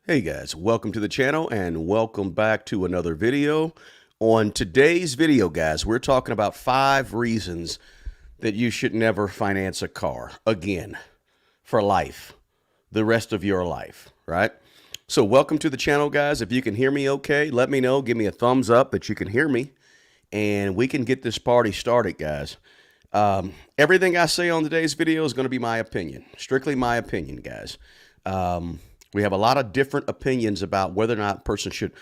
Hey guys, welcome to the channel and welcome back to another video. On today's video, guys, we're talking about 5 reasons that you should never finance a car again for life, the rest of your life, right? So welcome to the channel, guys. If you can hear me okay, let me know. Give me a thumbs up that you can hear me and we can get this party started, guys. Everything I say on today's video is going to be my opinion, strictly my opinion, guys. We have a lot of different opinions about whether or not a person should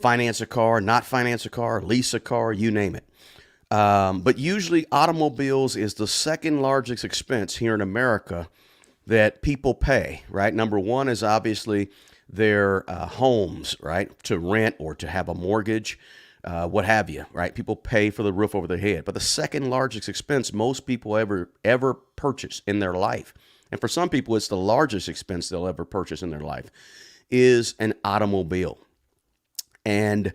finance a car, not finance a car, lease a car, you name it. But usually automobiles is the second largest expense here in America that people pay, right? Number one is obviously their homes, right? To rent or to have a mortgage, what have you, right? People pay for the roof over their head. But the second largest expense most people ever purchase in their life, and for some people it's the largest expense they'll ever purchase in their life, is an automobile. And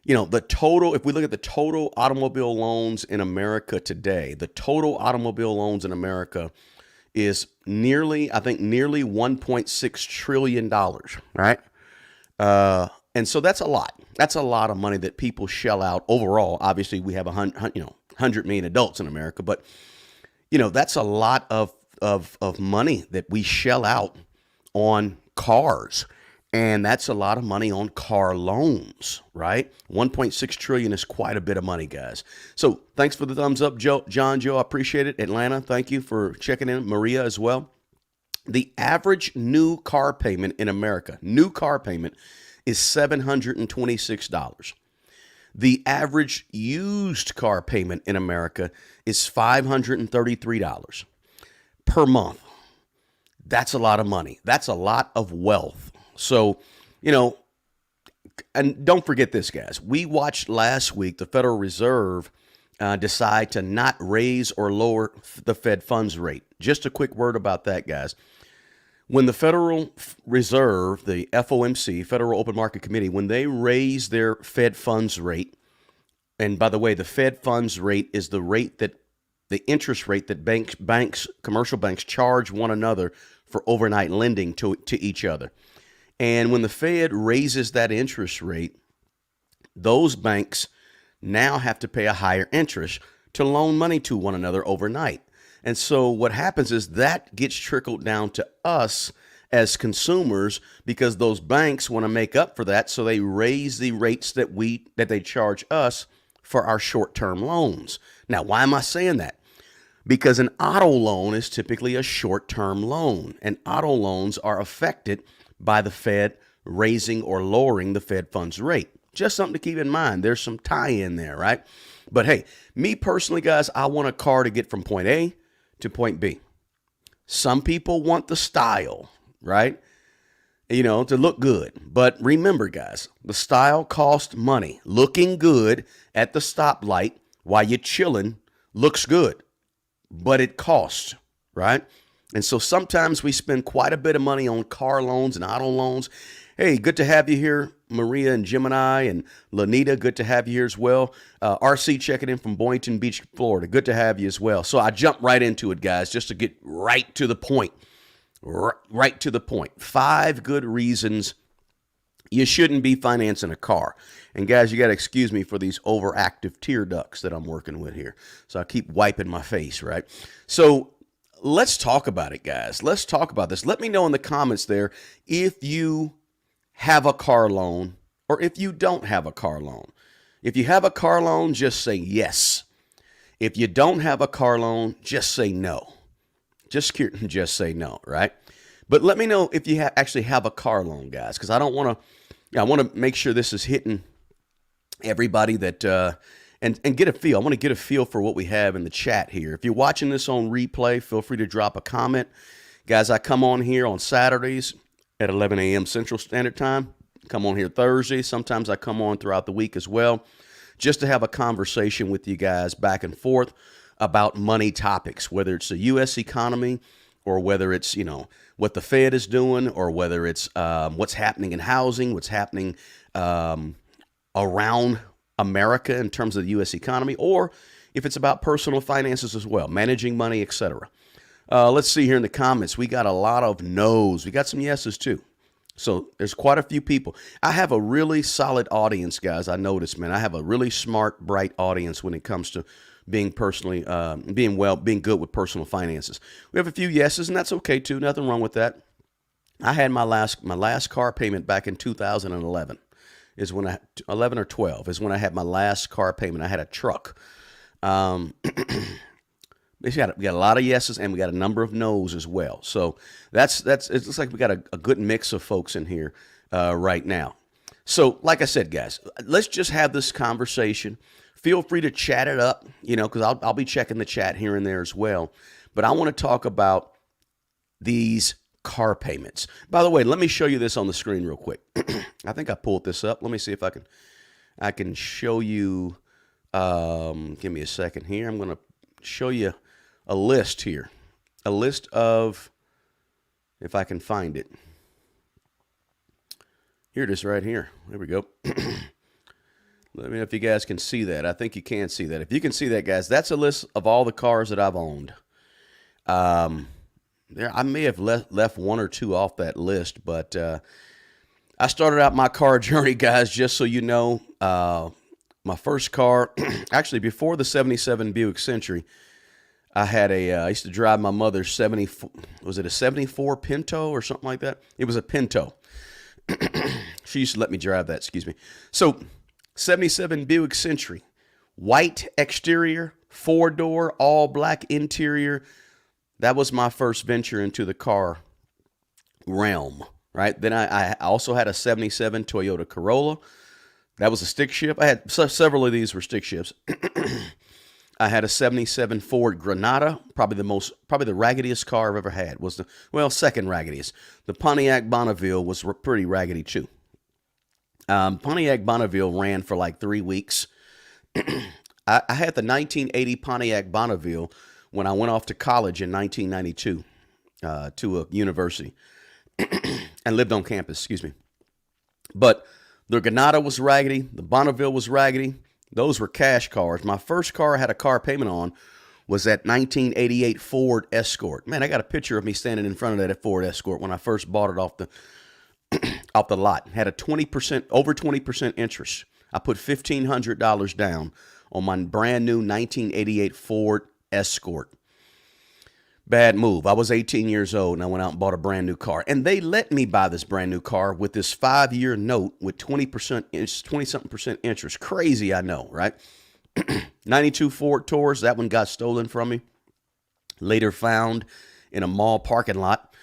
you know, the total, if we look at the total automobile loans in America today, the total automobile loans in America is nearly, I think, nearly $1.6 trillion, right? And so that's a lot. That's a lot of money that people shell out overall. Obviously, we have 100 million adults in America, but you know, that's a lot of money that we shell out on cars. And that's a lot of money on car loans, right? 1.6 trillion is quite a bit of money, guys. So thanks for the thumbs up, John Joe. I appreciate it. Atlanta, thank you for checking in. Maria as well. The average new car payment in America, new car payment, is $726. The average used car payment in America is $533 per month. That's a lot of money. That's a lot of wealth. So, you know, and don't forget this, guys. We watched last week the Federal Reserve decide to not raise or lower the Fed funds rate. Just a quick word about that, guys. When the Federal Reserve, the FOMC, Federal Open Market Committee, when they raise their Fed funds rate, and by the way, the Fed funds rate is the rate that the interest rate that banks, commercial banks charge one another for overnight lending to each other. And when the Fed raises that interest rate, those banks now have to pay a higher interest to loan money to one another overnight. And so what happens is that gets trickled down to us as consumers because those banks want to make up for that. So they raise the rates that they charge us for our short-term loans. Now, why am I saying that? Because an auto loan is typically a short-term loan, and auto loans are affected by the Fed raising or lowering the Fed funds rate. Just something to keep in mind. There's some tie-in there, right? But hey, me personally, guys, I want a car to get from point A to point B. Some people want the style, right? You know, to look good. But remember, guys, the style costs money. Looking good at the stoplight while you're chilling looks good, but it costs, right? And so sometimes we spend quite a bit of money on car loans and auto loans. Hey, good to have you here, Maria and Gemini and Lanita. Good to have you here as well. RC checking in from Boynton Beach, Florida. Good to have you as well. So I jumped right into it, guys, just to get right to the point. Right to the point. 5 good reasons you shouldn't be financing a car. And guys, you got to excuse me for these overactive tear ducts that I'm working with here. So I keep wiping my face, right? So let's talk about it, guys. Let's talk about this. Let me know in the comments there if you have a car loan or if you don't have a car loan. If you have a car loan, just say yes. If you don't have a car loan, just say no. Just say no, right? But let me know if you actually have a car loan, guys, because I want to make sure this is hitting everybody that and get a feel. I want to get a feel for what we have in the chat here. If you're watching this on replay, feel free to drop a comment. Guys, I come on here on Saturdays at 11 a.m. Central Standard Time. Come on here Thursday. Sometimes I come on throughout the week as well, just to have a conversation with you guys back and forth about money topics, whether it's the U.S. economy or whether it's, you know, what the Fed is doing or whether it's what's happening in housing, what's happening around America in terms of the U.S. economy, or if it's about personal finances as well, managing money, etc. Let's see here in the comments. We got a lot of no's. We got some yeses too. So there's quite a few people. I have a really solid audience, guys. I noticed, man. I have a really smart, bright audience when it comes to being personally, being good with personal finances. We have a few yeses, and that's okay too. Nothing wrong with that. I had my last car payment back in 2011. Is when 11 or 12 is when I had my last car payment. I had a truck. Um, we got a lot of yeses and we got a number of no's as well. So it looks like we got a good mix of folks in here right now. So like I said, guys, let's just have this conversation. Feel free to chat it up, because I'll be checking the chat here and there as well. But I want to talk about these car payments. By the way, let me show you this on the screen real quick. I think I pulled this up. Let me see if I can show you. Give me a second here. I'm going to show you a list here. A list of, if I can find it. Here it is right here. There we go. Let me know if you guys can see that. I think you can see that. If you can see that, guys, that's a list of all the cars that I've owned. I may have left one or two off that list, but I started out my car journey, guys, just so you know. My first car, actually before the 77 Buick Century, I used to drive my mother's 74, was it a 74 Pinto or something like that? It was a Pinto. She used to let me drive that, excuse me. So 77 Buick Century, white exterior, 4-door, all black interior. That was my first venture into the car realm, right? Then I also had a 77 Toyota Corolla. That was a stick shift. I had several of these were stick shifts. I had a 77 Ford Granada, probably the raggediest car I've ever had. Second raggediest. The Pontiac Bonneville was pretty raggedy too. Pontiac Bonneville ran for like 3 weeks. I had the 1980 Pontiac Bonneville when I went off to college in 1992 to a university and lived on campus, excuse me. But the Granada was raggedy. The Bonneville was raggedy. Those were cash cars. My first car I had a car payment on was that 1988 Ford Escort. Man, I got a picture of me standing in front of that Ford Escort when I first bought it off the lot. Had a 20% interest. I put $1,500 down on my brand new 1988 Ford Escort. Bad move. I was 18 years old and I went out and bought a brand new car. And they let me buy this brand new car with this 5-year note with 20-something% interest. Crazy, I know, right? 92 Ford Taurus, that one got stolen from me. Later found in a mall parking lot.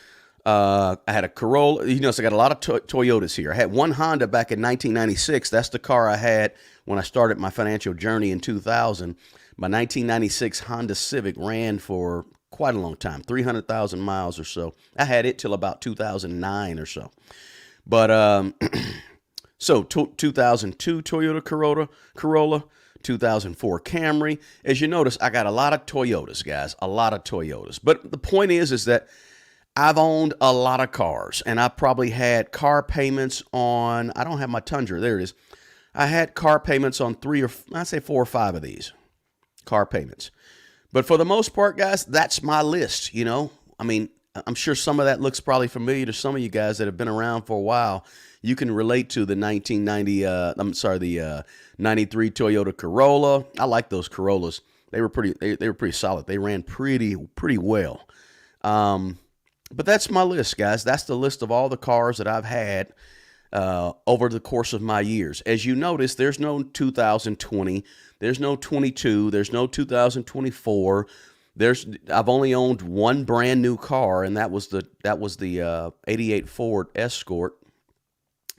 I had a Corolla. So I got a lot of Toyotas here. I had one Honda back in 1996. That's the car I had when I started my financial journey in 2000. My 1996 Honda Civic ran for quite a long time, 300,000 miles or so. I had it till about 2009 or so. But so 2002 Toyota Corolla, 2004 Camry. As you notice, I got a lot of Toyotas, guys, a lot of Toyotas. But the point is that I've owned a lot of cars, and I probably had car payments on, I don't have my Tundra, there it is. I had car payments on 4 or 5 of these car payments. But for the most part, guys, that's my list, I mean, I'm sure some of that looks probably familiar to some of you guys that have been around for a while. You can relate to the 93 Toyota Corolla. I like those Corollas. They were pretty solid. They ran pretty well. But that's my list, guys. That's the list of all the cars that I've had over the course of my years. As you notice, there's no 2020, there's no 22, there's no 2024. I've only owned one brand new car, and that was the 88 Ford Escort.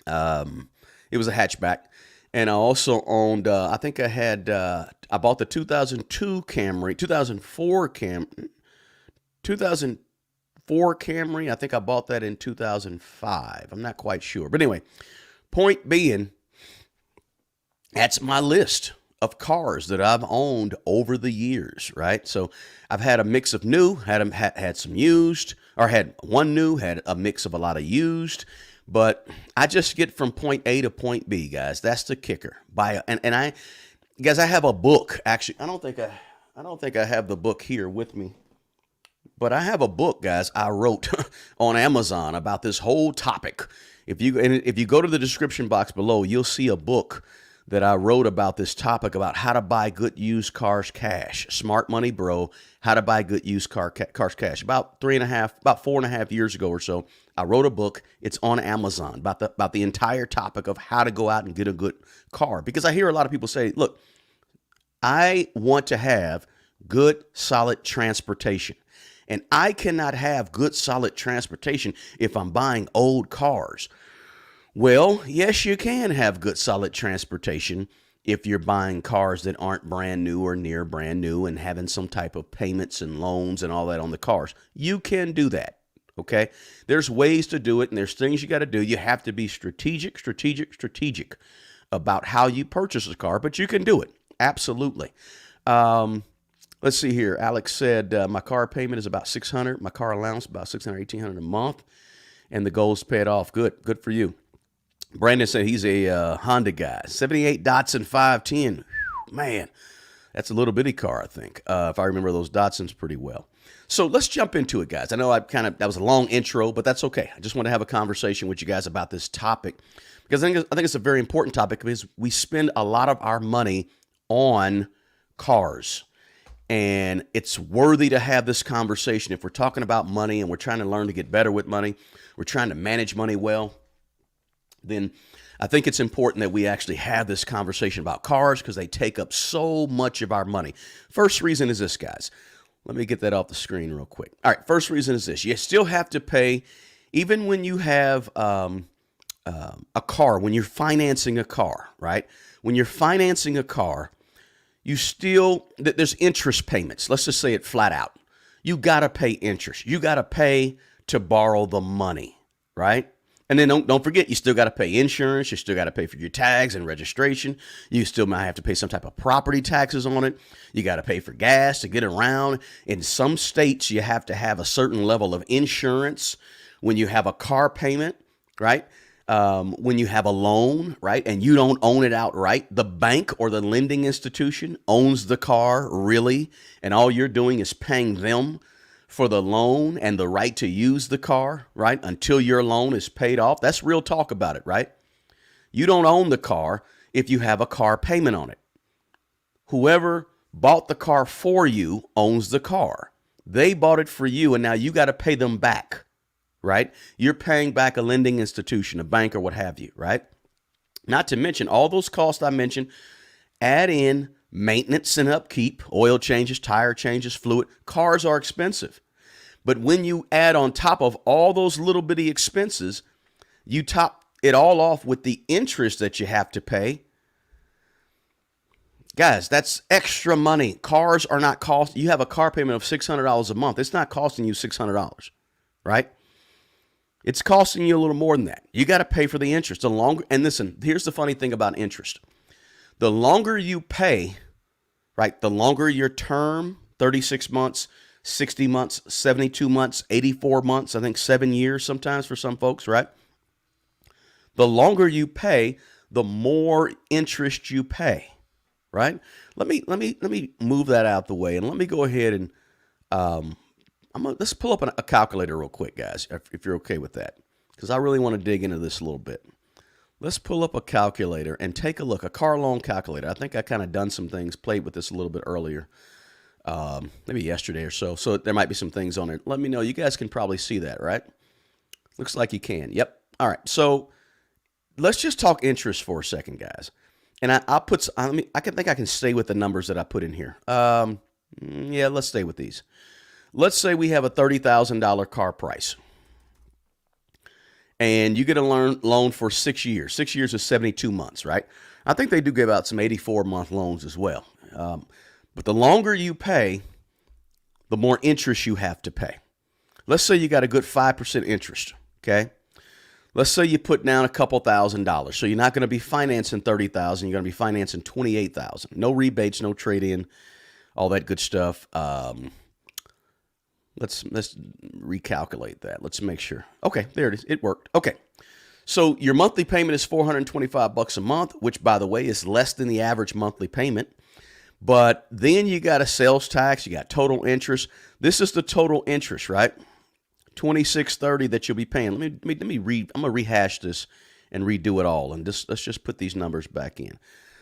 It was a hatchback. And I also owned, I bought the 2002 Camry, 2004 Camry. I think I bought that in 2005. I'm not quite sure. But anyway, point being, that's my list of cars that I've owned over the years, right? So I've had a mix of new, had some used, or had one new, had a mix of a lot of used. But I just get from point A to point B, guys. That's the kicker. I have a book. Actually, I don't think I have the book here with me. But I have a book, guys, I wrote on Amazon about this whole topic. If you go to the description box below, you'll see a book that I wrote about this topic, about how to buy good used cars cash. Smart Money Bro, how to buy good used cars cash. About 4.5 years ago or so, I wrote a book. It's on Amazon about the entire topic of how to go out and get a good car. Because I hear a lot of people say, look, I want to have good, solid transportation. And I cannot have good, solid transportation if I'm buying old cars. Well, yes, you can have good, solid transportation if you're buying cars that aren't brand new or near brand new and having some type of payments and loans and all that on the cars. You can do that, okay? There's ways to do it, and there's things you got to do. You have to be strategic about how you purchase a car, but you can do it, absolutely. Let's see here. Alex said, my car payment is about $600. My car allowance about $600, $1,800 a month, and the goal is to pay it off. Good for you. Brandon said he's a Honda guy. 78 Datsun 510. Man, that's a little bitty car, I think, if I remember those Datsuns pretty well. So let's jump into it, guys. I know that was a long intro, but that's okay. I just want to have a conversation with you guys about this topic because I think it's a very important topic because we spend a lot of our money on cars. And it's worthy to have this conversation. If we're talking about money and we're trying to learn to get better with money, we're trying to manage money well, then I think it's important that we actually have this conversation about cars because they take up so much of our money. First reason is this, guys. Let me get that off the screen real quick. All right, first reason is this. You still have to pay, even when you have a car, when you're financing a car, right? When you're financing a car, there's interest payments. Let's just say it flat out. You got to pay interest. You got to pay to borrow the money, right? And then don't forget, you still got to pay insurance. You still got to pay for your tags and registration. You still might have to pay some type of property taxes on it. You got to pay for gas to get around. In some states, you have to have a certain level of insurance when you have a car payment, right? When you have a loan, right, and you don't own it outright, the bank or the lending institution owns the car, really, and all you're doing is paying them for the loan and the right to use the car, right, until your loan is paid off. That's real talk about it, right? You don't own the car if you have a car payment on it. Whoever bought the car for you owns the car. They bought it for you, and now you got to pay them back. Right? You're paying back a lending institution, a bank or what have you, right? Not to mention all those costs I mentioned, add in maintenance and upkeep, oil changes, tire changes, fluid. Cars are expensive. But when you add on top of all those little bitty expenses, you top it all off with the interest that you have to pay. Guys, that's extra money. Cars are not cost. You have a car payment of $600 a month. It's not costing you $600, right? It's costing you a little more than that. You got to pay for the interest. And listen, here's the funny thing about interest. The longer you pay, right, the longer your term, 36 months, 60 months, 72 months, 84 months, I think 7 years sometimes for some folks, right? The longer you pay, the more interest you pay, right? Let me move that out the way and let me go ahead and let's pull up a calculator real quick, guys, if you're okay with that, because I really want to dig into this a little bit. Let's pull up a calculator and take a look, a car loan calculator. I think I kind of done some things, played with this a little bit earlier, maybe yesterday or so. So there might be some things on it. Let me know. You guys can probably see that, right? Looks like you can. Yep. All right. So let's just talk interest for a second, guys. And I can stay with the numbers that I put in here. Yeah, let's stay with these. Let's say we have a $30,000 car price and you get a loan for 6 years. 6 years is 72 months, right? I think they do give out some 84-month loans as well. But the longer you pay, the more interest you have to pay. Let's say you got a good 5% interest, okay? Let's say you put down a couple $1,000. So you're not going to be financing $30,000. You're going to be financing $28,000. No rebates, no trade-in, all that good stuff. Let's recalculate that. Let's make sure. Okay, there it is. It worked. Okay. So your monthly payment is $425 a month, which, by the way, is less than the average monthly payment. But then you got a sales tax. You got total interest. This is the total interest, right? $26.30 that you'll be paying. Let me read. I'm gonna rehash this and redo it all, and let's just put these numbers back in.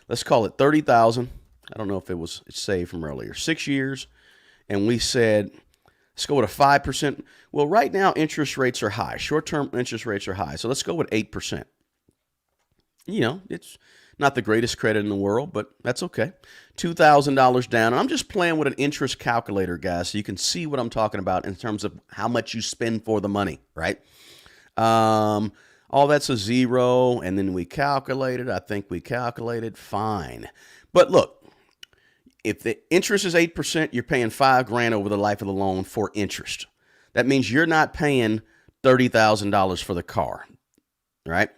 Let's call it 30,000. I don't know if it's saved from earlier. 6 years, and we said let's go with a 5%. Well, right now interest rates are high. Short-term interest rates are high, so let's go with 8%. It's not the greatest credit in the world, but that's okay. $2,000 down. And I'm just playing with an interest calculator, guys, so you can see what I'm talking about in terms of how much you spend for the money, right? All that's a zero, and then we calculated. I think we calculated fine. But look, if the interest is 8%, you're paying $5,000 over the life of the loan for interest. That means you're not paying $30,000 for the car, right?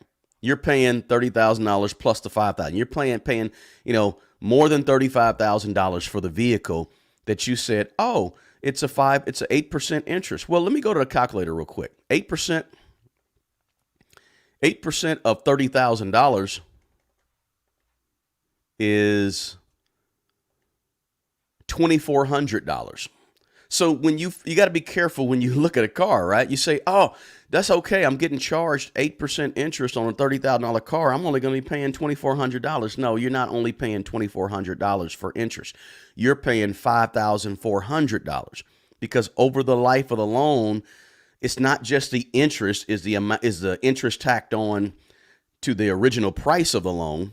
You're paying $30,000 plus the $5,000. You're paying, more than $35,000 for the vehicle that you said, oh, it's an 8% interest. Well, let me go to the calculator real quick. 8% of $30,000 is $2,400. So when you got to be careful when you look at a car, right? You say, oh, that's okay. I'm getting charged 8% interest on a $30,000 car. I'm only going to be paying $2,400. No, you're not only paying $2,400 for interest. You're paying $5,400 because over the life of the loan, it's not just the interest, is the interest tacked on to the original price of the loan,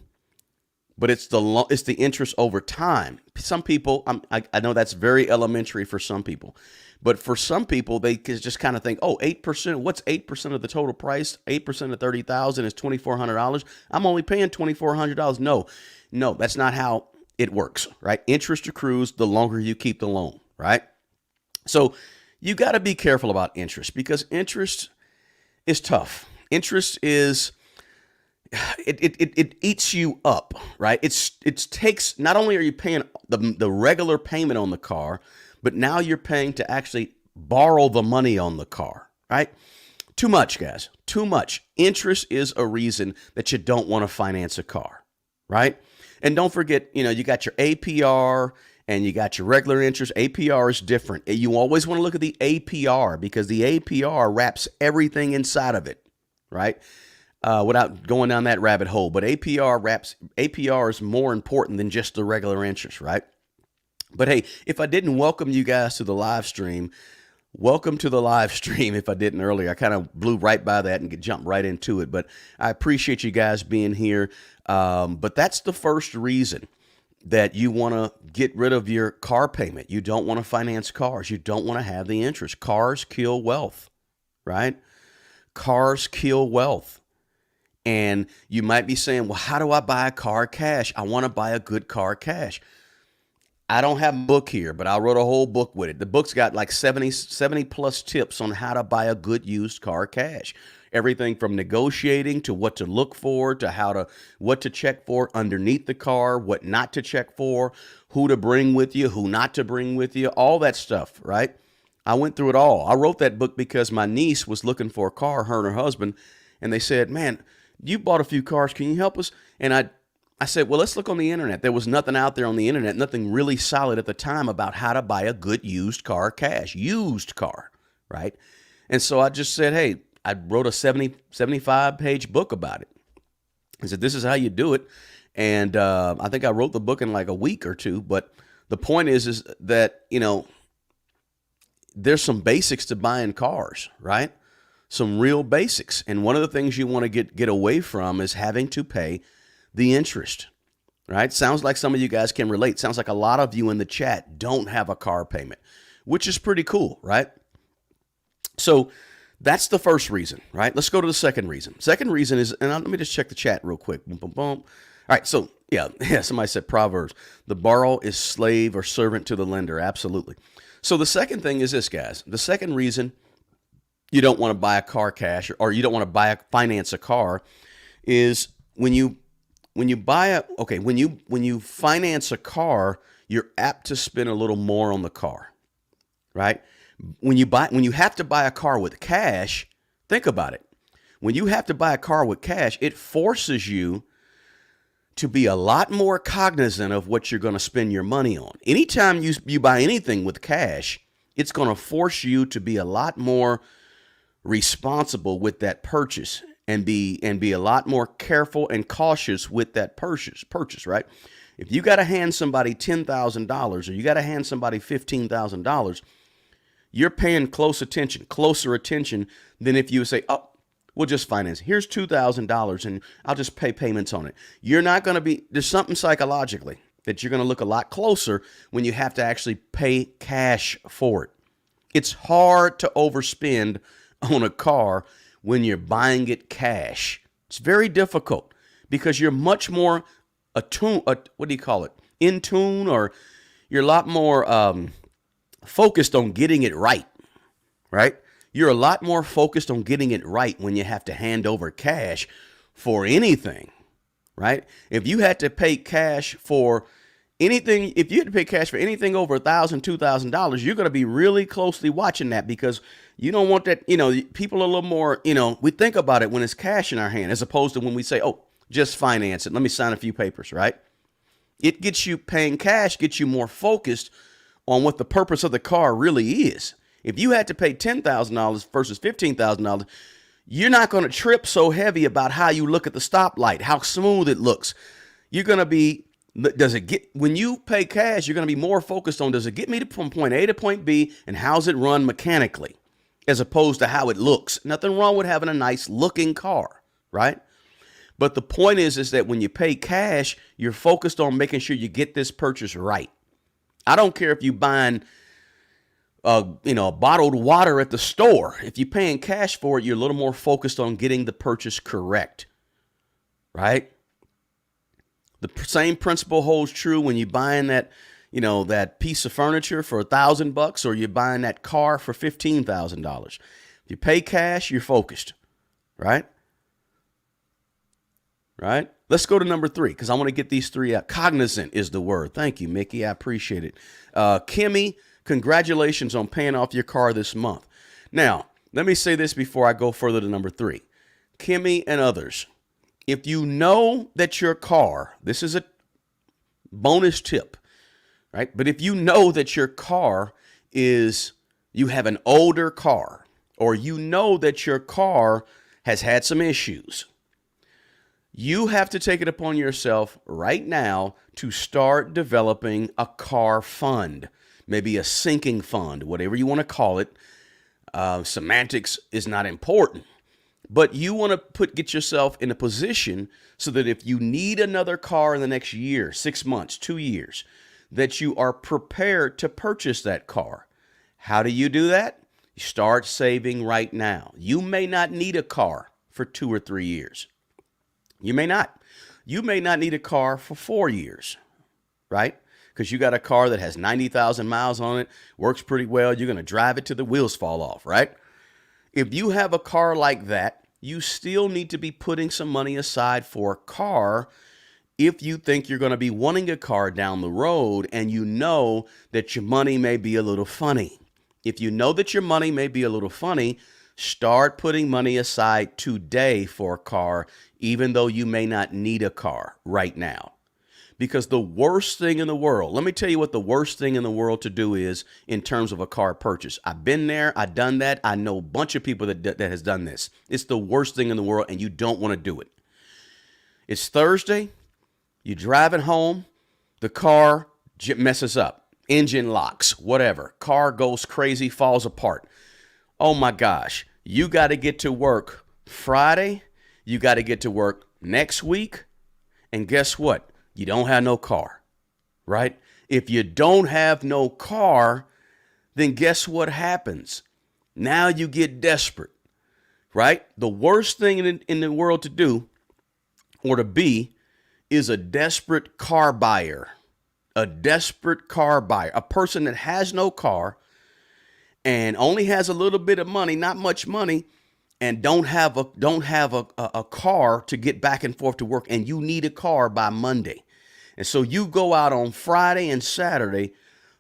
but it's the interest over time. Some people, I know that's very elementary for some people, but for some people, they just kind of think, oh, 8%, what's 8% of the total price? 8% of $30,000 is $2,400. I'm only paying $2,400. No, that's not how it works, right? Interest accrues the longer you keep the loan, right? So you got to be careful about interest because interest is tough. Interest is, it eats you up, right? It takes, not only are you paying the regular payment on the car, but now you're paying to actually borrow the money on the car, right? Too much, guys, too much. Interest is a reason that you don't want to finance a car, right? And don't forget, you got your APR and you got your regular interest. APR is different. You always want to look at the APR because the APR wraps everything inside of it, right? Without going down that rabbit hole. But APR is more important than just the regular interest, right? But hey, if I didn't welcome you guys to the live stream, welcome to the live stream. If I didn't earlier, I kind of blew right by that and jumped right into it. But I appreciate you guys being here. But that's the first reason that you want to get rid of your car payment. You don't want to finance cars. You don't want to have the interest. Cars kill wealth, right? Cars kill wealth. And you might be saying, well, how do I buy a car cash? I want to buy a good car cash. I don't have a book here, but I wrote a whole book with it. The book's got like 70 plus tips on how to buy a good used car cash. Everything from negotiating to what to look for to what to check for underneath the car, what not to check for, who to bring with you, who not to bring with you, all that stuff, right? I went through it all. I wrote that book because my niece was looking for a car, her and her husband, and they said, man, you bought a few cars. Can you help us? And I said, well, let's look on the internet. There was nothing out there on the internet, nothing really solid at the time about how to buy a good used car cash, used car, right? And so I just said, hey, I wrote a 75-page book about it. I said, this is how you do it. And I think I wrote the book in like a week or two. But the point is that, there's some basics to buying cars, right? Some real basics. And one of the things you want to get away from is having to pay the interest, right? Sounds like some of you guys can relate. Sounds like a lot of you in the chat don't have a car payment, which is pretty cool, right? So that's the first reason, right? Let's go to the second reason. Second reason is, and let me just check the chat real quick. Boom, boom, boom. All right, so yeah, somebody said Proverbs. The borrower is slave or servant to the lender. Absolutely. So the second thing is this, guys. The second reason you don't want to buy a car cash or you don't want to finance a car is when you finance a car, you're apt to spend a little more on the car, right? When you have to buy a car with cash, think about it. When you have to buy a car with cash, it forces you to be a lot more cognizant of what you're going to spend your money on. Anytime you buy anything with cash, it's going to force you to be a lot more responsible with that purchase and be a lot more careful and cautious with that purchase, right? If you got to hand somebody $10,000 or you got to hand somebody $15,000, you're paying closer attention than if you say, oh, we'll just finance. Here's $2,000 and I'll just pay payments on it. You're not going to be, there's something psychologically that you're going to look a lot closer when you have to actually pay cash for it. It's hard to overspend on a car when you're buying it cash. It's very difficult because you're much more in tune, or you're a lot more focused on getting it right, right? You're a lot more focused on getting it right when you have to hand over cash for anything, right? If you had to pay cash for anything, if you had to pay cash for anything over $1,000, $2,000, you're going to be really closely watching that because you don't want that. People are a little more, we think about it when it's cash in our hand as opposed to when we say, oh, just finance it. Let me sign a few papers, right? It gets you paying cash, gets you more focused on what the purpose of the car really is. If you had to pay $10,000 versus $15,000, you're not going to trip so heavy about how you look at the stoplight, how smooth it looks. You're going to be, when you pay cash, you're going to be more focused on, does it get me from point A to point B and how's it run mechanically as opposed to how it looks? Nothing wrong with having a nice looking car, right? But the point is that when you pay cash, you're focused on making sure you get this purchase right. I don't care if you're buying bottled water at the store. If you're paying cash for it, you're a little more focused on getting the purchase correct, right? The same principle holds true when you're buying that piece of furniture for $1,000 or you're buying that car for $15,000. If you pay cash, you're focused, right? Right? Let's go to number 3 because I want to get these 3 out. Cognizant is the word. Thank you, Mickey. I appreciate it. Kimmy, congratulations on paying off your car this month. Now, let me say this before I go further to number 3. Kimmy and others, if you know that your car, this is a bonus tip, right? But if you know that your car you have an older car, or you know that your car has had some issues, you have to take it upon yourself right now to start developing a car fund, maybe a sinking fund, whatever you want to call it. Semantics is not important, but you want to get yourself in a position so that if you need another car in the next year, 6 months, 2 years, that you are prepared to purchase that car. How do you do that? You start saving right now. You may not need a car for 2 or 3 years. You may not. You may not need a car for 4 years, right? Because you got a car that has 90,000 miles on it, works pretty well. You're going to drive it till the wheels fall off, right? If you have a car like that, you still need to be putting some money aside for a car if you think you're going to be wanting a car down the road and you know that your money may be a little funny. If you know that your money may be a little funny, start putting money aside today for a car, even though you may not need a car right now. Because the worst thing in the world, let me tell you what the worst thing in the world to do is in terms of a car purchase. I've been there. I've done that. I know a bunch of people that has done this. It's the worst thing in the world, and you don't want to do it. It's Thursday. You're driving home. The car messes up. Engine locks, whatever. Car goes crazy, falls apart. Oh, my gosh. You got to get to work Friday. You got to get to work next week. And guess what? You don't have no car, right? If you don't have no car, then guess what happens? Now you get desperate, right? The worst thing in the world to do or to be is a desperate car buyer. A desperate car buyer. A person that has no car and only has a little bit of money, not much money, and don't have a car to get back and forth to work, and you need a car by Monday. And so you go out on Friday and Saturday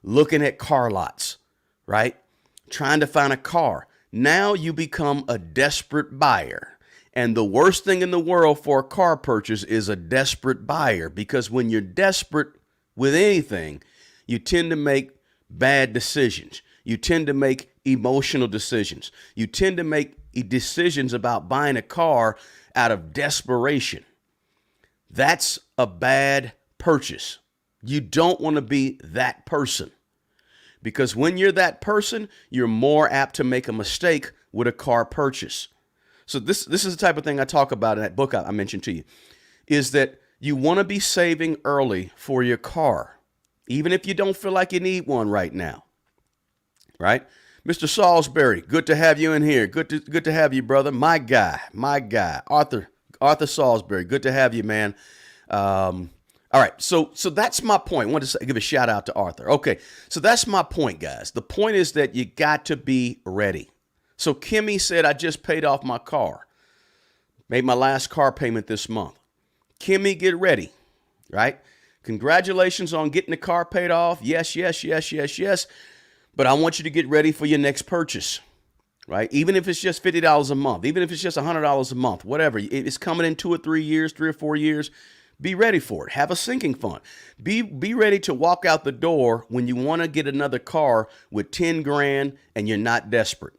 looking at car lots, right? Trying to find a car. Now you become a desperate buyer. And the worst thing in the world for a car purchase is a desperate buyer, because when you're desperate with anything, you tend to make bad decisions. You tend to make emotional decisions. You tend to make decisions about buying a car out of desperation. That's a bad purchase. You don't want to be that person, because when you're that person, you're more apt to make a mistake with a car purchase. So this is the type of thing I talk about in that book I mentioned to you, is that you want to be saving early for your car, even if you don't feel like you need one right now, right? Mr. Salisbury, good to have you in here. Good to have you, brother. My guy, Arthur Salisbury, good to have you, man. All right, so that's my point. I wanted to give a shout out to Arthur. Okay, so that's my point, guys. The point is that you got to be ready. So Kimmy said, I just paid off my car. Made my last car payment this month. Kimmy, get ready, right? Congratulations on getting the car paid off. Yes. But I want you to get ready for your next purchase, right? Even if it's just $50 a month, even if it's just $100 a month, whatever. It's coming in 2 or 3 years, 3 or 4 years. Be ready for it. Have a sinking fund. Be ready to walk out the door when you want to get another car with 10 grand and you're not desperate.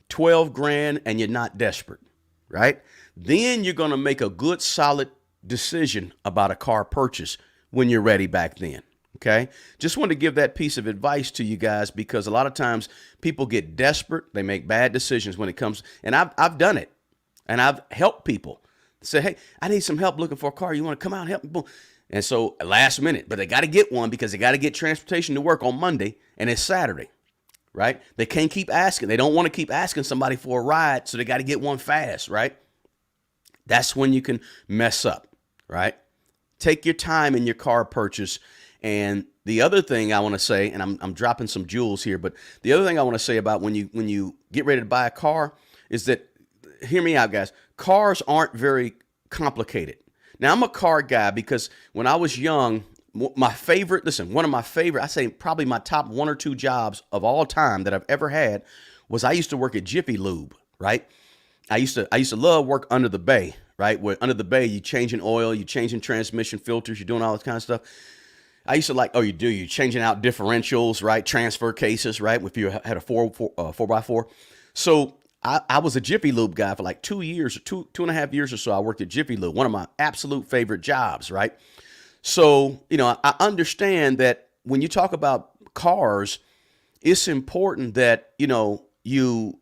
12 grand and you're not desperate, right? Then you're going to make a good, solid decision about a car purchase when you're ready back then. Okay. Just want to give that piece of advice to you guys, because a lot of times people get desperate. They make bad decisions when it comes. And I've done it, and I've helped people say, hey, I need some help looking for a car. You want to come out and help me? Boom. And so last minute, but they got to get one because they got to get transportation to work on Monday and it's Saturday, right? They can't keep asking. They don't want to keep asking somebody for a ride. So they got to get one fast, right? That's when you can mess up, right? Take your time in your car purchase. And the other thing I want to say, and I'm dropping some jewels here, but the other thing I want to say about when you get ready to buy a car is that, hear me out, guys, cars aren't very complicated. Now, I'm a car guy because when I was young, one of my favorite, I say probably my top 1 or 2 jobs of all time that I've ever had was I used to work at Jiffy Lube, right? I used to love work under the bay, right? Where under the bay, you changing oil, you changing transmission filters, you're doing all this kind of stuff. I used to you're changing out differentials, right? Transfer cases, right? If you had a 4x4. So I was a Jiffy Lube guy for like 2 years, 2.5 years or so. I worked at Jiffy Lube, one of my absolute favorite jobs, right? So, I understand that when you talk about cars, it's important that, you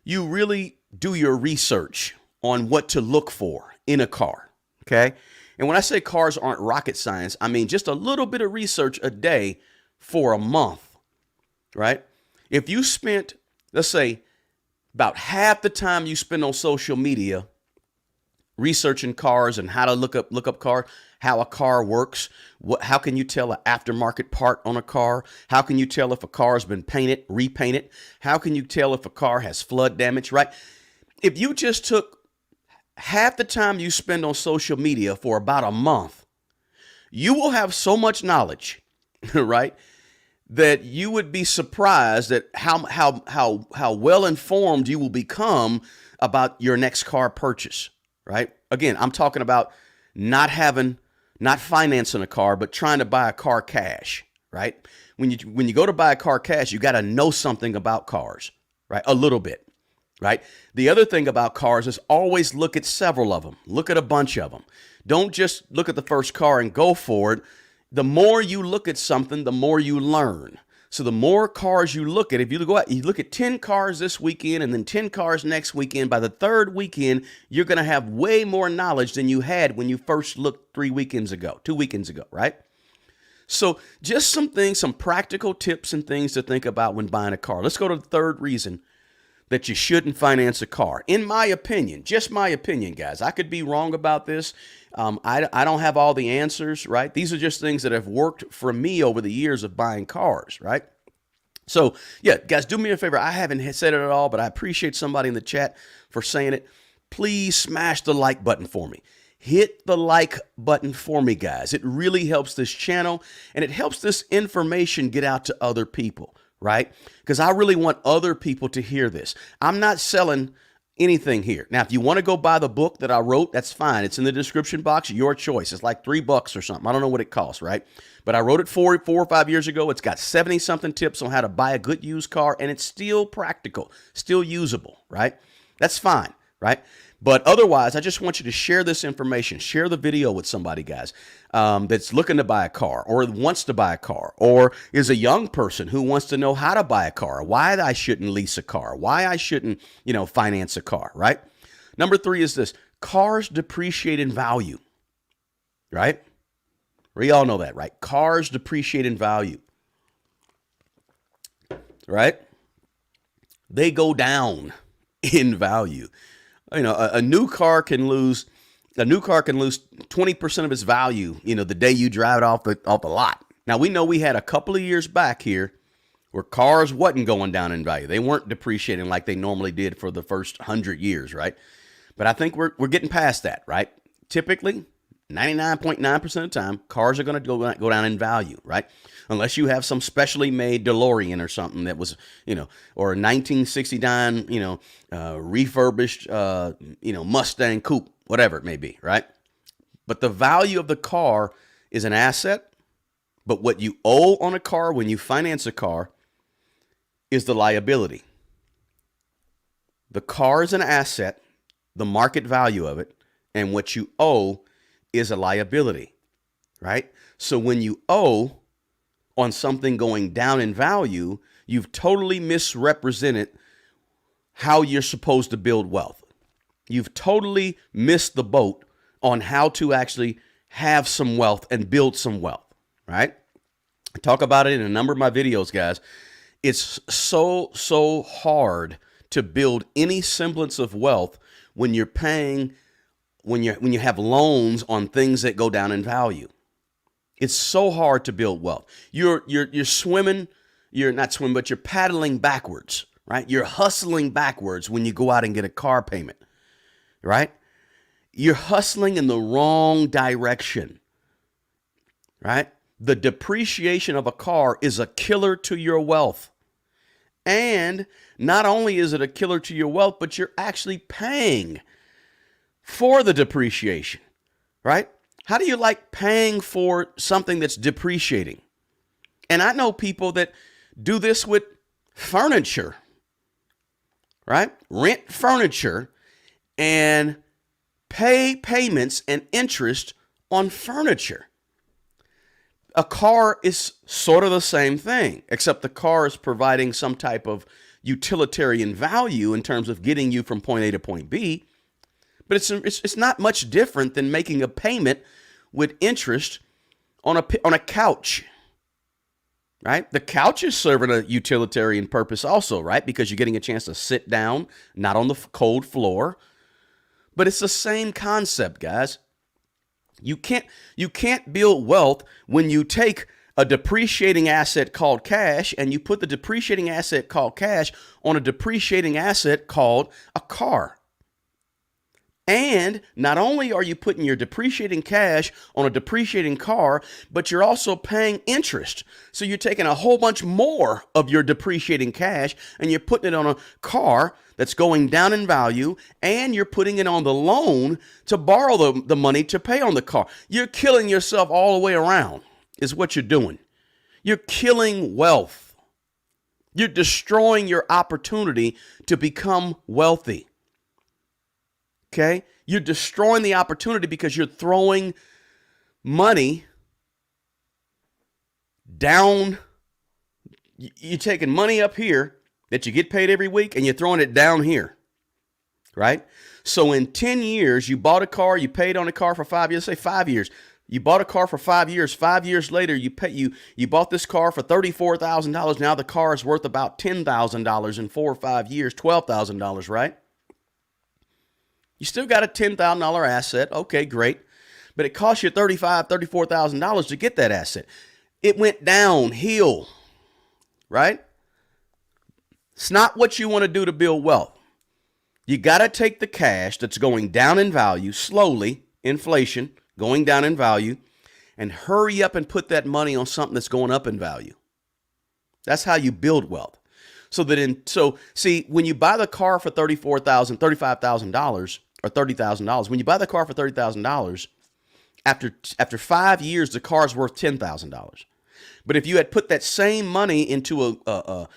really do your research on what to look for in a car, okay? And when I say cars aren't rocket science, I mean just a little bit of research a day for a month, right? If you spent, let's say, about half the time you spend on social media researching cars and how to look up cars, how a car works, how can you tell an aftermarket part on a car? How can you tell if a car has been painted, repainted? How can you tell if a car has flood damage, right? If you just took half the time you spend on social media for about a month, you will have so much knowledge, right, that you would be surprised at how well informed you will become about your next car purchase, right? Again, I'm talking about not financing a car, but trying to buy a car cash, right? When you go to buy a car cash, you got to know something about cars, right? A little bit. Right. The other thing about cars is always look at several of them. Look at a bunch of them. Don't just look at the first car and go for it. The more you look at something, the more you learn. So the more cars you look at, if you go out, you look at 10 cars this weekend and then 10 cars next weekend, by the third weekend, you're going to have way more knowledge than you had when you first looked 2 weekends ago, right? So just some practical tips and things to think about when buying a car. Let's go to the third reason that you shouldn't finance a car. In my opinion, just my opinion, guys. I could be wrong about this. I don't have all the answers, right? These are just things that have worked for me over the years of buying cars, right? So, yeah, guys, do me a favor. I haven't said it at all, but I appreciate somebody in the chat for saying it. Please smash the like button for me. Hit the like button for me, guys. It really helps this channel, and it helps this information get out to other people. Right? Because I really want other people to hear this. I'm not selling, anything here. Now, if you want to go buy the book that I wrote, that's fine. It's in the description box. Your choice. It's like $3 or something. I don't know what it costs, right? But I wrote it four or 5 years ago. It's got 70-something tips on how to buy a good used car, and it's still practical, still usable, right? That's fine, right? But otherwise, I just want you to share this information. Share the video with somebody, guys, that's looking to buy a car or wants to buy a car or is a young person who wants to know how to buy a car, why I shouldn't lease a car, why I shouldn't, finance a car, right? Number 3 is this. Cars depreciate in value, right? We all know that, right? Cars depreciate in value, right? They go down in value. A new car can lose 20% of its value, the day you drive it off the lot. Now, we know we had a couple of years back here where cars wasn't going down in value. They weren't depreciating like they normally did for the first 100 years, right? But I think we're getting past that, right? Typically, 99.9% of the time, cars are going to go down in value, right? Unless you have some specially made DeLorean or something that was, or a 1969, refurbished, Mustang coupe, whatever it may be, right? But the value of the car is an asset, but what you owe on a car when you finance a car is the liability. The car is an asset, the market value of it, and what you owe is a liability, right? So when you owe on something going down in value, you've totally misrepresented how you're supposed to build wealth. You've totally missed the boat on how to actually have some wealth and build some wealth, right? I talk about it in a number of my videos, guys. It's so hard to build any semblance of wealth when you're paying when you have loans on things that go down in value. It's so hard to build wealth. You're swimming, you're not swimming, but you're paddling backwards, right? You're hustling backwards when you go out and get a car payment, right? You're hustling in the wrong direction, right? The depreciation of a car is a killer to your wealth. And not only is it a killer to your wealth, but you're actually paying for the depreciation, right? How do you like paying for something that's depreciating? And I know people that do this with furniture, right? Rent furniture and pay payments and interest on furniture. A car is sort of the same thing, except the car is providing some type of utilitarian value in terms of getting you from point A to point B. But it's not much different than making a payment with interest on a couch, right? The couch is serving a utilitarian purpose also, right? Because you're getting a chance to sit down, not on the cold floor. But it's the same concept, guys. You can't build wealth when you take a depreciating asset called cash and you put the depreciating asset called cash on a depreciating asset called a car. And not only are you putting your depreciating cash on a depreciating car, but you're also paying interest. So you're taking a whole bunch more of your depreciating cash and you're putting it on a car that's going down in value, and you're putting it on the loan to borrow the money to pay on the car. You're killing yourself all the way around is what you're doing. You're killing wealth. You're destroying your opportunity to become wealthy. Okay? You're destroying the opportunity because you're throwing money down. You're taking money up here that you get paid every week and you're throwing it down here, right? So in 10 years, you bought a car, you paid on a car for 5 years, say 5 years. You bought a car for 5 years. 5 years later, you bought this car for $34,000. Now the car is worth about $10,000 in 4 or 5 years, $12,000, right? You still got a $10,000 asset. Okay, great. But it cost you $34,000 to get that asset. It went downhill, right? It's not what you want to do to build wealth. You got to take the cash that's going down in value slowly, inflation, going down in value, and hurry up and put that money on something that's going up in value. That's how you build wealth. So that see, when you buy the car for $35,000 or $30,000, when you buy the car for $30,000, after 5 years, the car's worth $10,000. But if you had put that same money into a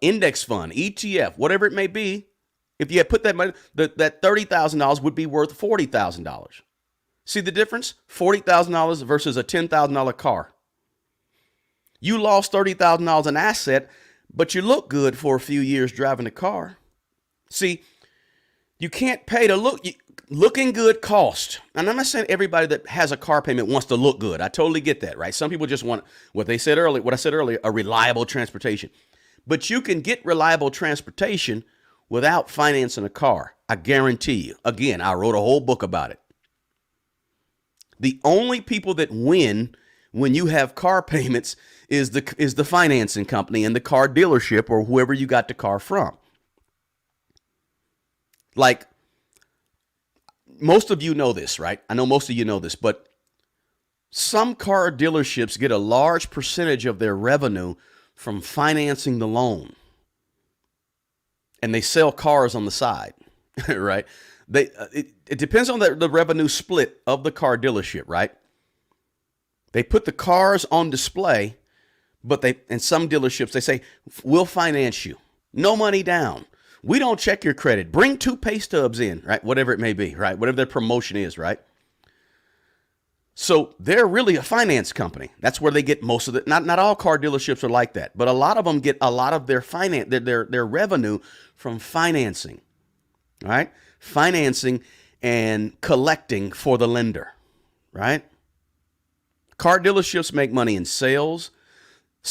index fund, ETF, whatever it may be, if you had put that money, that $30,000 would be worth $40,000. See the difference? $40,000 versus a $10,000 car. You lost $30,000 in asset, but you look good for a few years driving the car. See, you can't pay to look. Looking good cost. And I'm not saying everybody that has a car payment wants to look good. I totally get that, right? Some people just want what I said earlier, a reliable transportation. But you can get reliable transportation without financing a car. I guarantee you. Again, I wrote a whole book about it. The only people that win when you have car payments is the financing company and the car dealership or whoever you got the car from. Like, most of you know this, right? I know most of you know this, but some car dealerships get a large percentage of their revenue from financing the loan. And they sell cars on the side, right? It depends on the revenue split of the car dealership, right? They put the cars on display, but in some dealerships, they say, we'll finance you. No money down. We don't check your credit. Bring 2 pay stubs in, right? Whatever it may be, right? Whatever their promotion is, right? So they're really a finance company. That's where they get most of it. Not all car dealerships are like that, but a lot of them get a lot of their their revenue from financing, right? Financing and collecting for the lender, right? Car dealerships make money in sales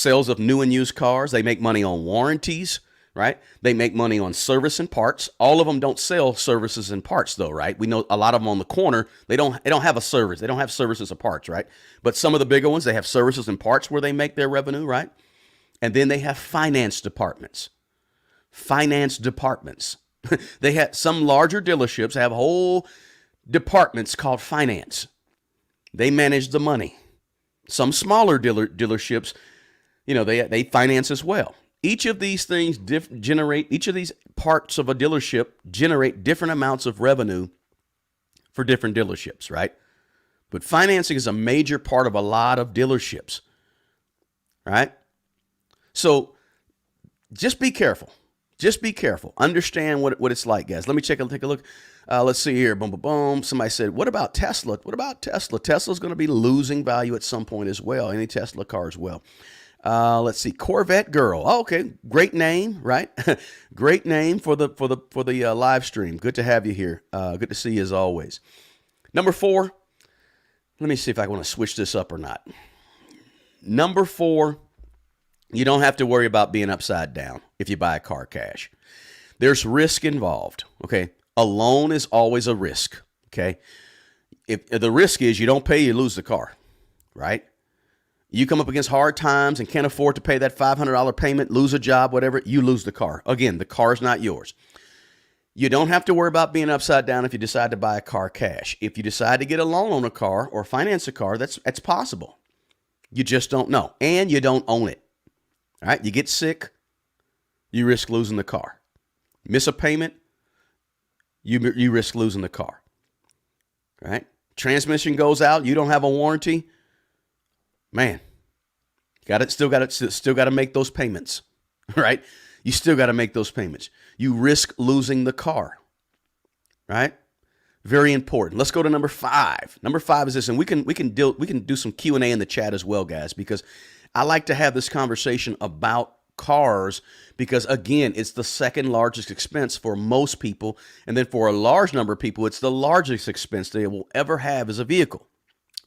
of new and used cars. They make money on warranties, right? They make money on service and parts. All of them don't sell services and parts though, right? We know a lot of them on the corner, they don't have a service. They don't have services or parts, right? But some of the bigger ones, they have services and parts where they make their revenue, right? And then they have finance departments. They have some larger dealerships have whole departments called finance. They manage the money. Some smaller dealerships, they finance as well. Each of these things each of these parts of a dealership generate different amounts of revenue for different dealerships, right? But financing is a major part of a lot of dealerships, right? So just be careful. Just be careful. Understand what it's like, guys. Let me take a look. Let's see here. Boom, boom, boom. Somebody said, what about Tesla? What about Tesla? Tesla's going to be losing value at some point as well. Any Tesla car as well. Let's see, Corvette Girl. Oh, okay, great name, right? Great name for the live stream. Good to have you here. Good to see you as always. Number 4. Let me see if I want to switch this up or not. Number 4, you don't have to worry about being upside down if you buy a car cash. There's risk involved. Okay, a loan is always a risk. Okay, if the risk is you don't pay, you lose the car, right? You come up against hard times and can't afford to pay that $500 payment, lose a job, whatever, you lose the car. Again, the car is not yours. You don't have to worry about being upside down if you decide to buy a car cash. If you decide to get a loan on a car or finance a car, that's possible. You just don't know. And you don't own it. All right? You get sick, you risk losing the car. Miss a payment, you risk losing the car. All right? Transmission goes out, you don't have a warranty. Man, still got to make those payments, right? You still got to make those payments. You risk losing the car, right? Very important. Let's go to number 5. Number 5 is this, and we can do some Q&A in the chat as well, guys, because I like to have this conversation about cars because, again, it's the second largest expense for most people, and then for a large number of people, it's the largest expense they will ever have as a vehicle.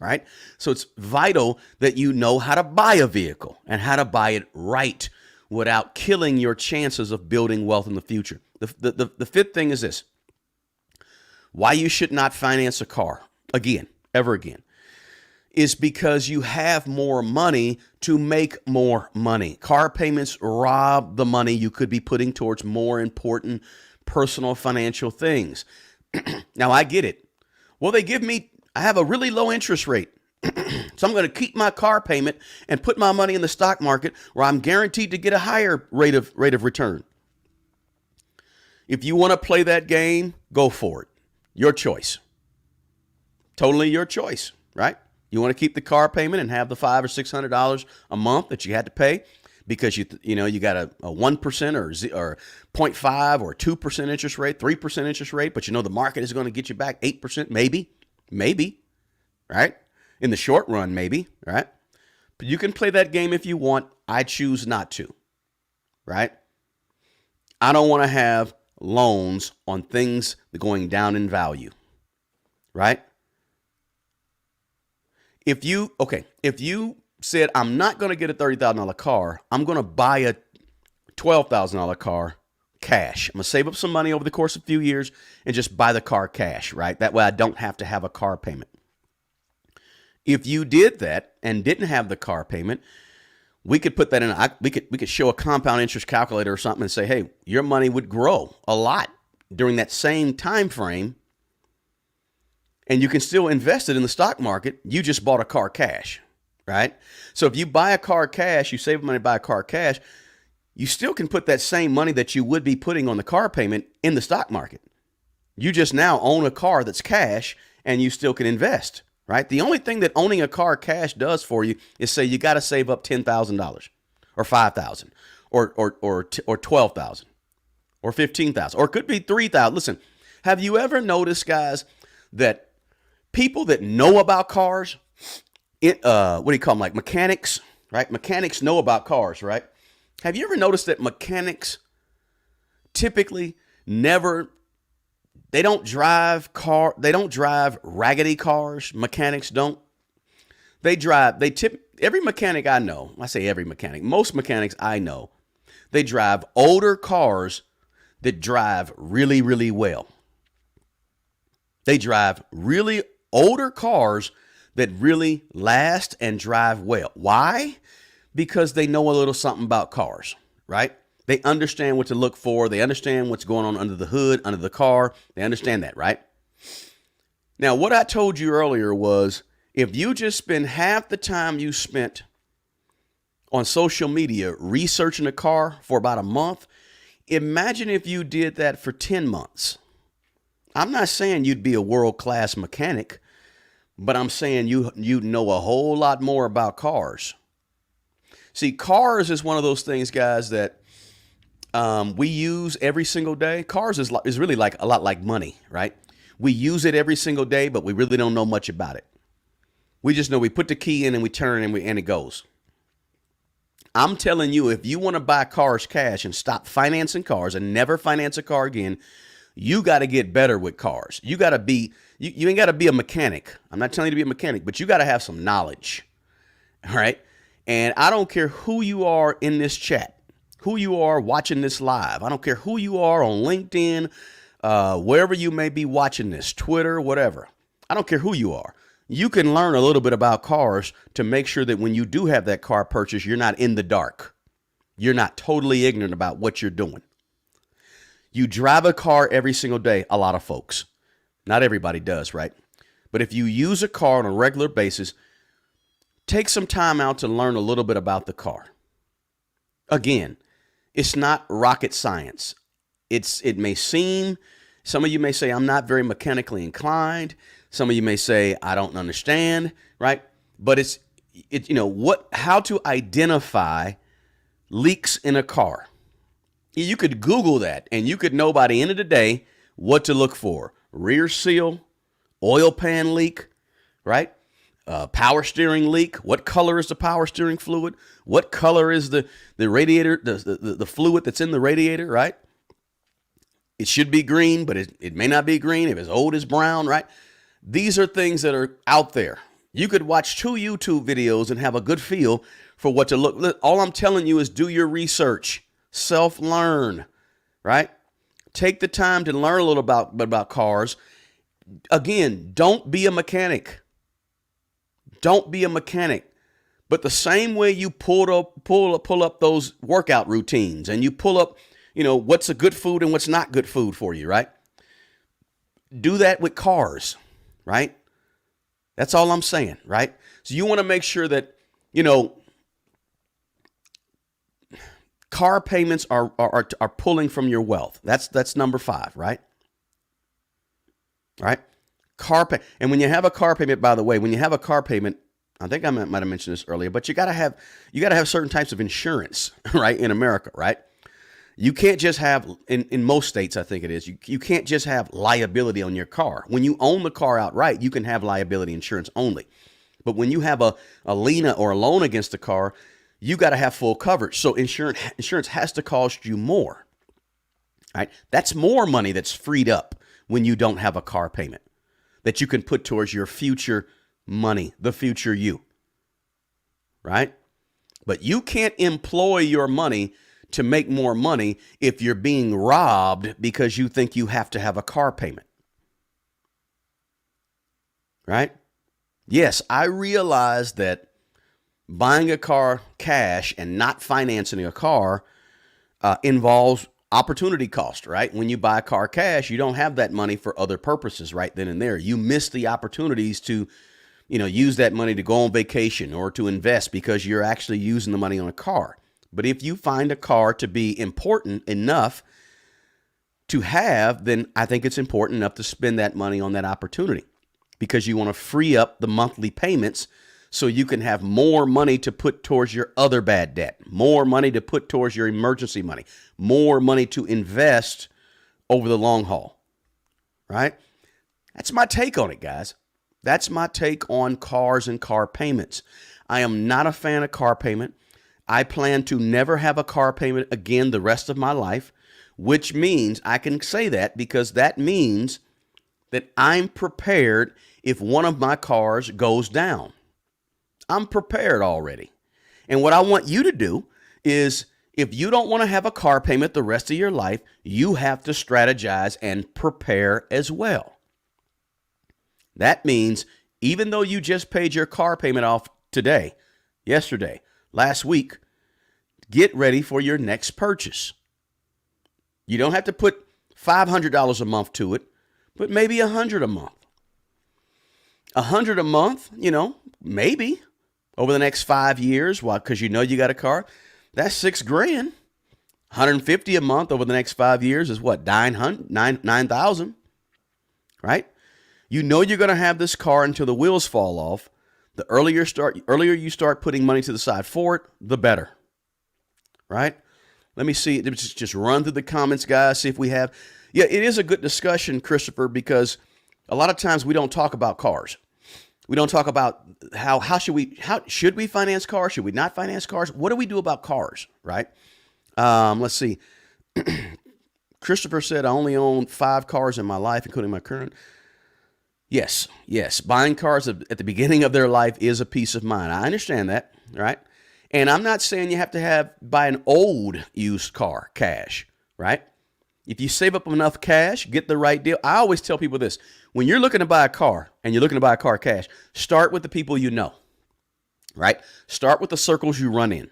Right? So it's vital that you know how to buy a vehicle and how to buy it right without killing your chances of building wealth in the future. The 5th thing is this. Why you should not finance a car ever again, is because you have more money to make more money. Car payments rob the money you could be putting towards more important personal financial things. Now I get it. Well, I have a really low interest rate. So I'm going to keep my car payment and put my money in the stock market where I'm guaranteed to get a higher rate of return. If you want to play that game, go for it. Your choice. Totally your choice, right? You want to keep the car payment and have the $500 or $600 a month that you had to pay because you got a 1% or 0.5 or 2% interest rate, 3% interest rate, but the market is going to get you back 8%, maybe, right? In the short run, maybe, right? But you can play that game if you want. I choose not to, right? I don't want to have loans on things that are going down in value, right? If you said, I'm not going to get a $30,000 car, I'm going to buy a $12,000 car cash. I'm going to save up some money over the course of a few years and just buy the car cash, right? That way I don't have to have a car payment. If you did that and didn't have the car payment, we could put that in. We could show a compound interest calculator or something and say, hey, your money would grow a lot during that same time frame, and you can still invest it in the stock market. You just bought a car cash, right? So if you buy a car cash, you save money, buy a car cash, you still can put that same money that you would be putting on the car payment in the stock market. You just now own a car that's cash, and you still can invest. Right? The only thing that owning a car cash does for you is say you got to save up $10,000 or $5,000 or $12,000 or $15,000 or it could be $3,000. Listen, have you ever noticed, guys, that people that know about cars, what do you call them, like mechanics, right? Mechanics know about cars, right? Have you ever noticed that mechanics typically they don't drive raggedy cars. Mechanics don't. Every mechanic I know, I say every mechanic, most mechanics I know, they drive older cars that drive really, really well. They drive really older cars that really last and drive well. Why? Because they know a little something about cars, right? They understand what to look for. They understand what's going on under the hood, under the car. They understand that, right? Now, what I told you earlier was if you just spend half the time you spent on social media researching a car for about a month, imagine if you did that for 10 months. I'm not saying you'd be a world-class mechanic, but I'm saying you know a whole lot more about cars. See, cars is one of those things, guys, that we use every single day. Cars is really like a lot like money, right? We use it every single day, but we really don't know much about it. We just know we put the key in and we turn and it goes. I'm telling you, if you want to buy cars cash and stop financing cars and never finance a car again, you got to get better with cars. You got to be, you ain't got to be a mechanic. I'm not telling you to be a mechanic, but you got to have some knowledge. All right. And I don't care who you are in this chat, who you are watching this live. I don't care who you are on LinkedIn, wherever you may be watching this, Twitter, whatever. I don't care who you are. You can learn a little bit about cars to make sure that when you do have that car purchase, you're not in the dark. You're not totally ignorant about what you're doing. You drive a car every single day, a lot of folks. Not everybody does, right? But if you use a car on a regular basis, take some time out to learn a little bit about the car. Again, it's not rocket science. It may seem, some of you may say, I'm not very mechanically inclined. Some of you may say, I don't understand, right? But it's how to identify leaks in a car. You could Google that and you could know by the end of the day what to look for. Rear seal, oil pan leak, right? Power steering leak. What color is the power steering fluid? What color is the radiator, the fluid that's in the radiator, right? It should be green, but it may not be green. If it's old, it's brown, right? These are things that are out there. You could watch 2 YouTube videos and have a good feel for what to look. All I'm telling you is do your research, self-learn, right? Take the time to learn a little about cars. Again, don't be a mechanic. Don't be a mechanic. But the same way you pull up those workout routines and you pull up, what's a good food and what's not good food for you, right? Do that with cars, right? That's all I'm saying, right? So you want to make sure that, you know, car payments are pulling from your wealth. That's number 5, right? Right? And when you have a car payment, by the way, when you have a car payment, I think I might have mentioned this earlier, but you got to have certain types of insurance, right? In America, right? You can't just have, in most states, I think it is, you can't just have liability on your car. When you own the car outright, you can have liability insurance only. But when you have a lien or a loan against the car, you got to have full coverage. So insurance has to cost you more, right? That's more money that's freed up when you don't have a car payment that you can put towards your future money, the future you, right? But you can't employ your money to make more money if you're being robbed because you think you have to have a car payment, right? Yes, I realize that buying a car cash and not financing a car involves opportunity cost, right? When you buy a car cash, you don't have that money for other purposes right then and there. You miss the opportunities to, you know, use that money to go on vacation or to invest because you're actually using the money on a car. But if you find a car to be important enough to have, then I think it's important enough to spend that money on that opportunity because you want to free up the monthly payments so you can have more money to put towards your other bad debt, more money to put towards your emergency money, more money to invest over the long haul, right? That's my take on it, guys. That's my take on cars and car payments. I am not a fan of car payment. I plan to never have a car payment again the rest of my life, which means I can say that because that means that I'm prepared if one of my cars goes down. I'm prepared already. And what I want you to do is if you don't want to have a car payment the rest of your life, you have to strategize and prepare as well. That means even though you just paid your car payment off today, yesterday, last week, get ready for your next purchase. You don't have to put $500 a month to it, but maybe $100 a month. $100 a month, you know, maybe over the next 5 years, why? Because you know you got a car. That's $6,000. $150 a month over the next 5 years is what? $9,000, right? You know you're going to have this car until the wheels fall off. The earlier you start putting money to the side for it, the better, right? Let me see. Just run through the comments, guys. See if we have. Yeah, it is a good discussion, Christopher, because a lot of times we don't talk about cars. We don't talk about how should we finance cars? Should we not finance cars? What do we do about cars, right? Let's see. Christopher said, I only own 5 cars in my life, including my current. Yes. Buying cars at the beginning of their life is a peace of mind. I understand that, right? And I'm not saying you have to buy an old used car cash, right? If you save up enough cash, get the right deal. I always tell people this. When you're looking to buy a car and you're looking to buy a car cash, start with the people you know, right? Start with the circles you run in.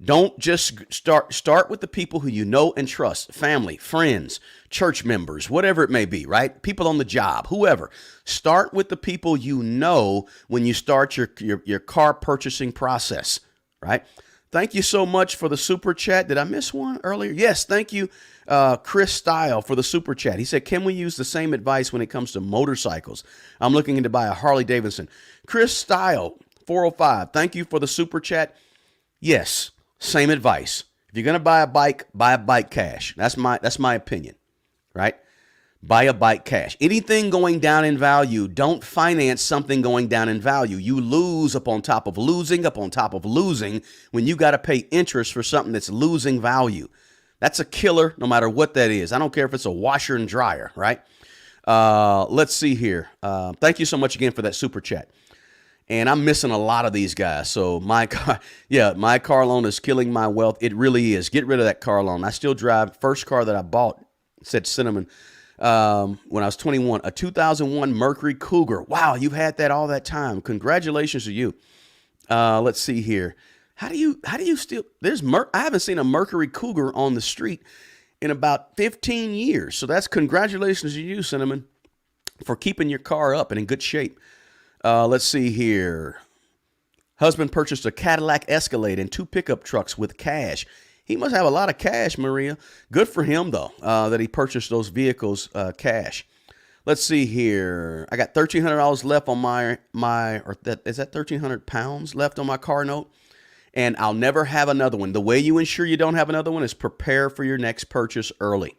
Don't just start with the people who you know and trust, family, friends, church members, whatever it may be, right? People on the job, whoever. Start with the people you know when you start your car purchasing process, right? Thank you so much for the super chat. Did I miss one earlier? Yes, thank you, Chris Style, for the super chat. He said, can we use the same advice when it comes to motorcycles? I'm looking to buy a Harley Davidson. Chris Style, 405, thank you for the super chat. Yes. Same advice. If you're going to buy a bike cash. That's my opinion, right? Buy a bike cash. Anything going down in value, don't finance something going down in value. You lose up on top of losing when you got to pay interest for something that's losing value. That's a killer no matter what that is. I don't care if it's a washer and dryer, right? Let's see here. Thank you so much again for that super chat. And I'm missing a lot of these guys. So my car loan is killing my wealth. It really is. Get rid of that car loan. I still drive. First car that I bought, said Cinnamon, when I was 21, a 2001 Mercury Cougar. Wow, you've had that all that time. Congratulations to you. Let's see here. How do you still? I haven't seen a Mercury Cougar on the street in about 15 years. So that's congratulations to you, Cinnamon, for keeping your car up and in good shape. Let's see here. Husband purchased a Cadillac Escalade and 2 pickup trucks with cash. He must have a lot of cash, Maria. Good for him, though, that he purchased those vehicles cash. Let's see here. I got $1,300 left on is that 1,300 pounds left on my car note? And I'll never have another one. The way you ensure you don't have another one is prepare for your next purchase early.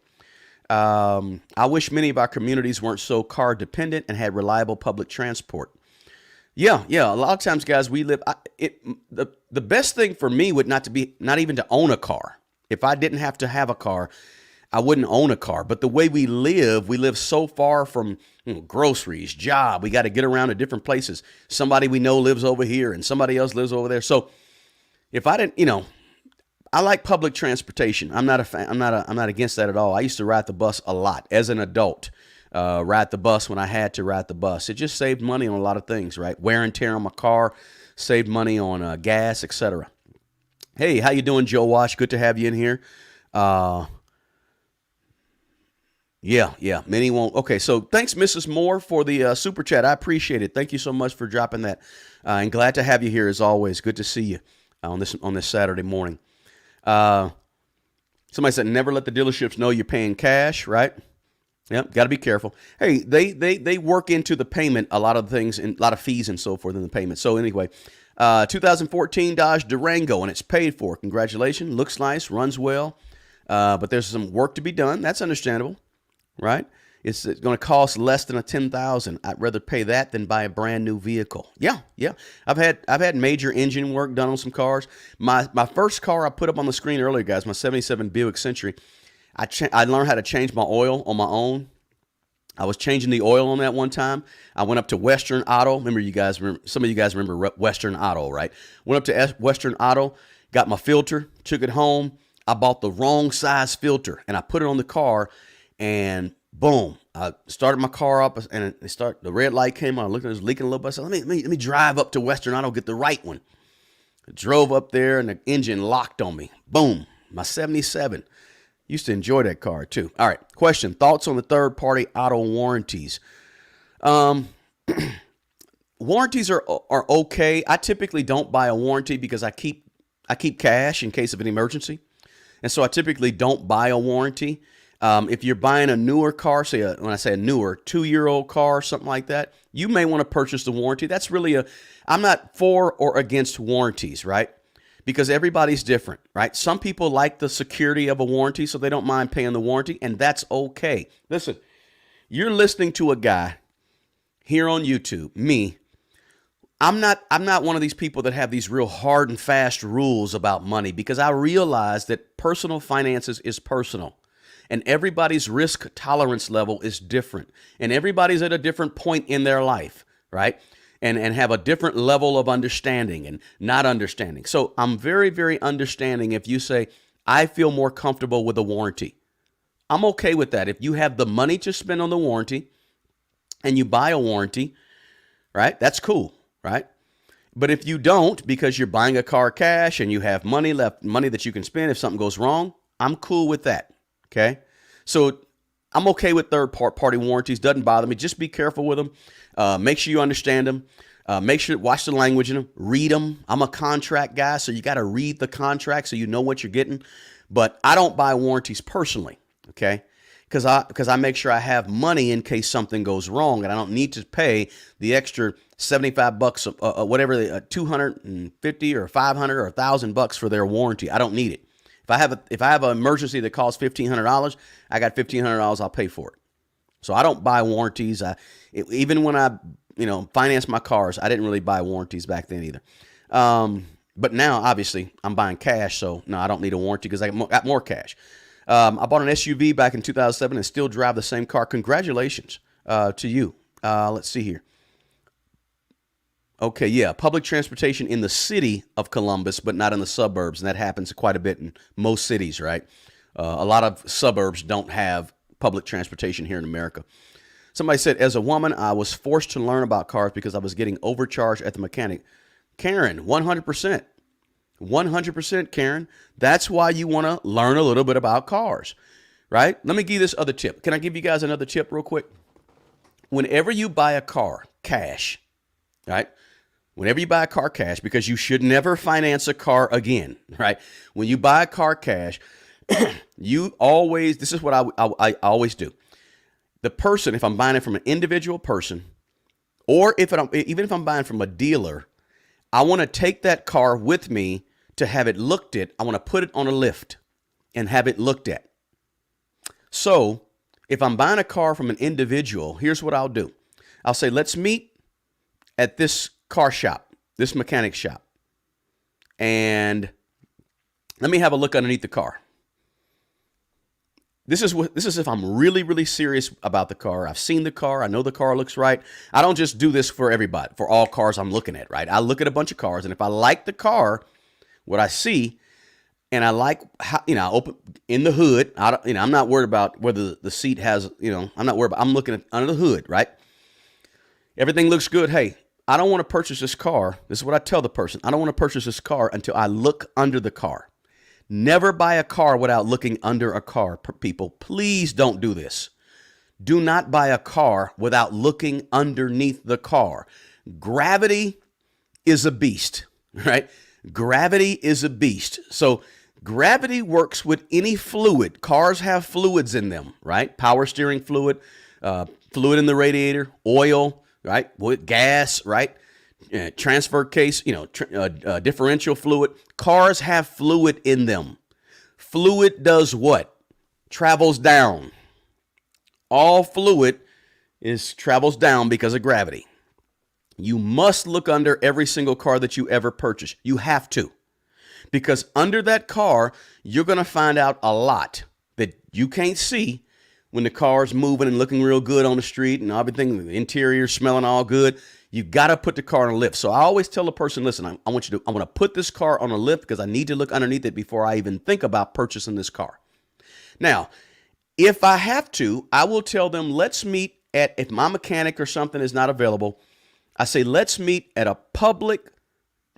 I wish many of our communities weren't so car dependent and had reliable public transport. Yeah. A lot of times, guys, we live. The best thing for me would not even to own a car. If I didn't have to have a car, I wouldn't own a car. But the way we live so far from groceries, job. We got to get around to different places. Somebody we know lives over here, and somebody else lives over there. So if I didn't, I like public transportation. I'm not against that at all. I used to ride the bus a lot as an adult. Ride the bus when I had to ride the bus. It just saved money on a lot of things, right? Wear and tear on my car, saved money on gas, etc. Hey, how you doing, Joe Wash? Good to have you in here. Yeah. Many won't. Okay, so thanks, Mrs. Moore, for the super chat. I appreciate it. Thank you so much for dropping that, and glad to have you here as always. Good to see you on this Saturday morning. Somebody said never let the dealerships know you're paying cash, right? Yep, got to be careful. Hey, they work into the payment a lot of things and a lot of fees and so forth in the payment. So anyway, 2014 Dodge Durango, and it's paid for. Congratulations. Looks nice, runs well, but there's some work to be done. That's understandable, right? It's going to cost less than $10,000. I'd rather pay that than buy a brand new vehicle. Yeah. I've had major engine work done on some cars. My first car I put up on the screen earlier, guys, my '77 Buick Century. I learned how to change my oil on my own. I was changing the oil on that one time. I went up to Western Auto. Some of you guys remember Western Auto, right? Went up to Western Auto, got my filter, took it home. I bought the wrong size filter, and I put it on the car, and boom, I started my car up, and the red light came on. I looked at it, it was leaking a little bit. I said, let me drive up to Western Auto, get the right one. I drove up there, and the engine locked on me. Boom, my '77. Used to enjoy that car too. All right, question. Thoughts on the third-party auto warranties? Warranties are okay. I typically don't buy a warranty because I keep cash in case of an emergency. And so I typically don't buy a warranty. If you're buying a newer car, when I say a newer, 2-year-old car, something like that, you may want to purchase the warranty. That's really I'm not for or against warranties, right? Because everybody's different, right? Some people like the security of a warranty, so they don't mind paying the warranty, and that's okay. Listen, you're listening to a guy here on YouTube, me. I'm not one of these people that have these real hard and fast rules about money, because I realize that personal finances is personal, and everybody's risk tolerance level is different, and everybody's at a different point in their life, right? And have a different level of understanding and not understanding. So I'm very, very understanding if you say, I feel more comfortable with a warranty. I'm okay with that. If you have the money to spend on the warranty and you buy a warranty, right, that's cool, right? But if you don't, because you're buying a car cash and you have money left, money that you can spend if something goes wrong, I'm cool with that, okay? So I'm okay with third-party warranties. Doesn't bother me. Just be careful with them. Make sure you understand them. Watch the language in them. Read them. I'm a contract guy, so you got to read the contract so you know what you're getting. But I don't buy warranties personally, okay? Because I make sure I have money in case something goes wrong, and I don't need to pay the extra $75, whatever, $250 or $500 or $1,000 for their warranty. I don't need it. If I have an emergency that costs $1,500, I got $1,500. I'll pay for it. So I don't buy warranties. Even when I financed my cars, I didn't really buy warranties back then either. But now, obviously, I'm buying cash, so no, I don't need a warranty because I got more cash. I bought an SUV back in 2007 and still drive the same car. Congratulations to you. Let's see here. Okay, yeah, public transportation in the city of Columbus, but not in the suburbs, and that happens quite a bit in most cities, right? A lot of suburbs don't have public transportation here in America. Somebody said, as a woman, I was forced to learn about cars because I was getting overcharged at the mechanic. Karen, 100%. 100%, Karen. That's why you want to learn a little bit about cars, right? Let me give you this other tip. Can I give you guys another tip real quick? Whenever you buy a car, cash, right? Whenever you buy a car cash, because you should never finance a car again, right? When you buy a car cash, you always, this is what I always do. The person, if I'm buying it from an individual person, or even if I'm buying from a dealer, I want to take that car with me to have it looked at. I want to put it on a lift and have it looked at. So if I'm buying a car from an individual, here's what I'll do. I'll say, let's meet at this car shop, this mechanic shop, and let me have a look underneath the car. This is if I'm really, really serious about the car. I've seen the car. I know the car looks right. I don't just do this for everybody, for all cars I'm looking at, right? I look at a bunch of cars, and if I like the car, what I see, and I like how, I open in the hood. I'm not worried about whether the seat has, I'm not worried about, I'm looking at under the hood, right? Everything looks good. Hey, I don't want to purchase this car. This is what I tell the person. I don't want to purchase this car until I look under the car. Never buy a car without looking under a car, people. Please don't do this. Do not buy a car without looking underneath the car. Gravity is a beast, right? Gravity is a beast. So gravity works with any fluid. Cars have fluids in them, right? Power steering fluid, fluid in the radiator, oil, right? With gas, right? Transfer case, differential fluid. Cars have fluid in them. Fluid does what? Travels down. All fluid travels down because of gravity. You must look under every single car that you ever purchase. You have to. Because under that car, you're going to find out a lot that you can't see when the car's moving and looking real good on the street and everything, the interior smelling all good. You got to put the car on a lift. So I always tell a person, listen, I want to put this car on a lift because I need to look underneath it before I even think about purchasing this car. Now, if I have to, I will tell them, let's meet if my mechanic or something is not available, I say, let's meet at a public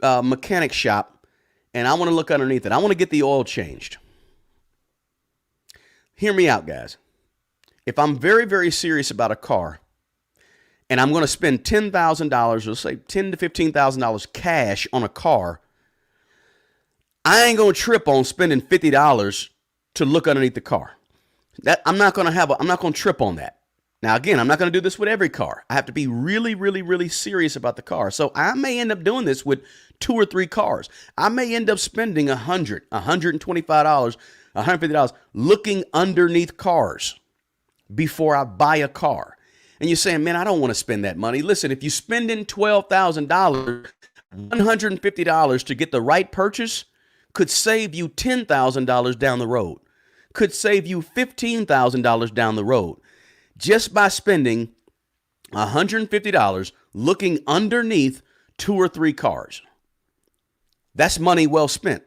mechanic shop, and I want to look underneath it. I want to get the oil changed. Hear me out, guys. If I'm very, very serious about a car, and I'm going to spend $10,000, or say $10,000 to $15,000 cash on a car, I ain't going to trip on spending $50 to look underneath the car. I'm not going to trip on that. Now, again, I'm not going to do this with every car. I have to be really, really, really serious about the car. So I may end up doing this with 2 or 3 cars. I may end up spending $100, $125, $150 looking underneath cars before I buy a car. And you're saying, man, I don't want to spend that money. Listen, if you're spending $12,000, $150 to get the right purchase could save you $10,000 down the road, could save you $15,000 down the road just by spending $150 looking underneath 2 or 3 cars. That's money well spent.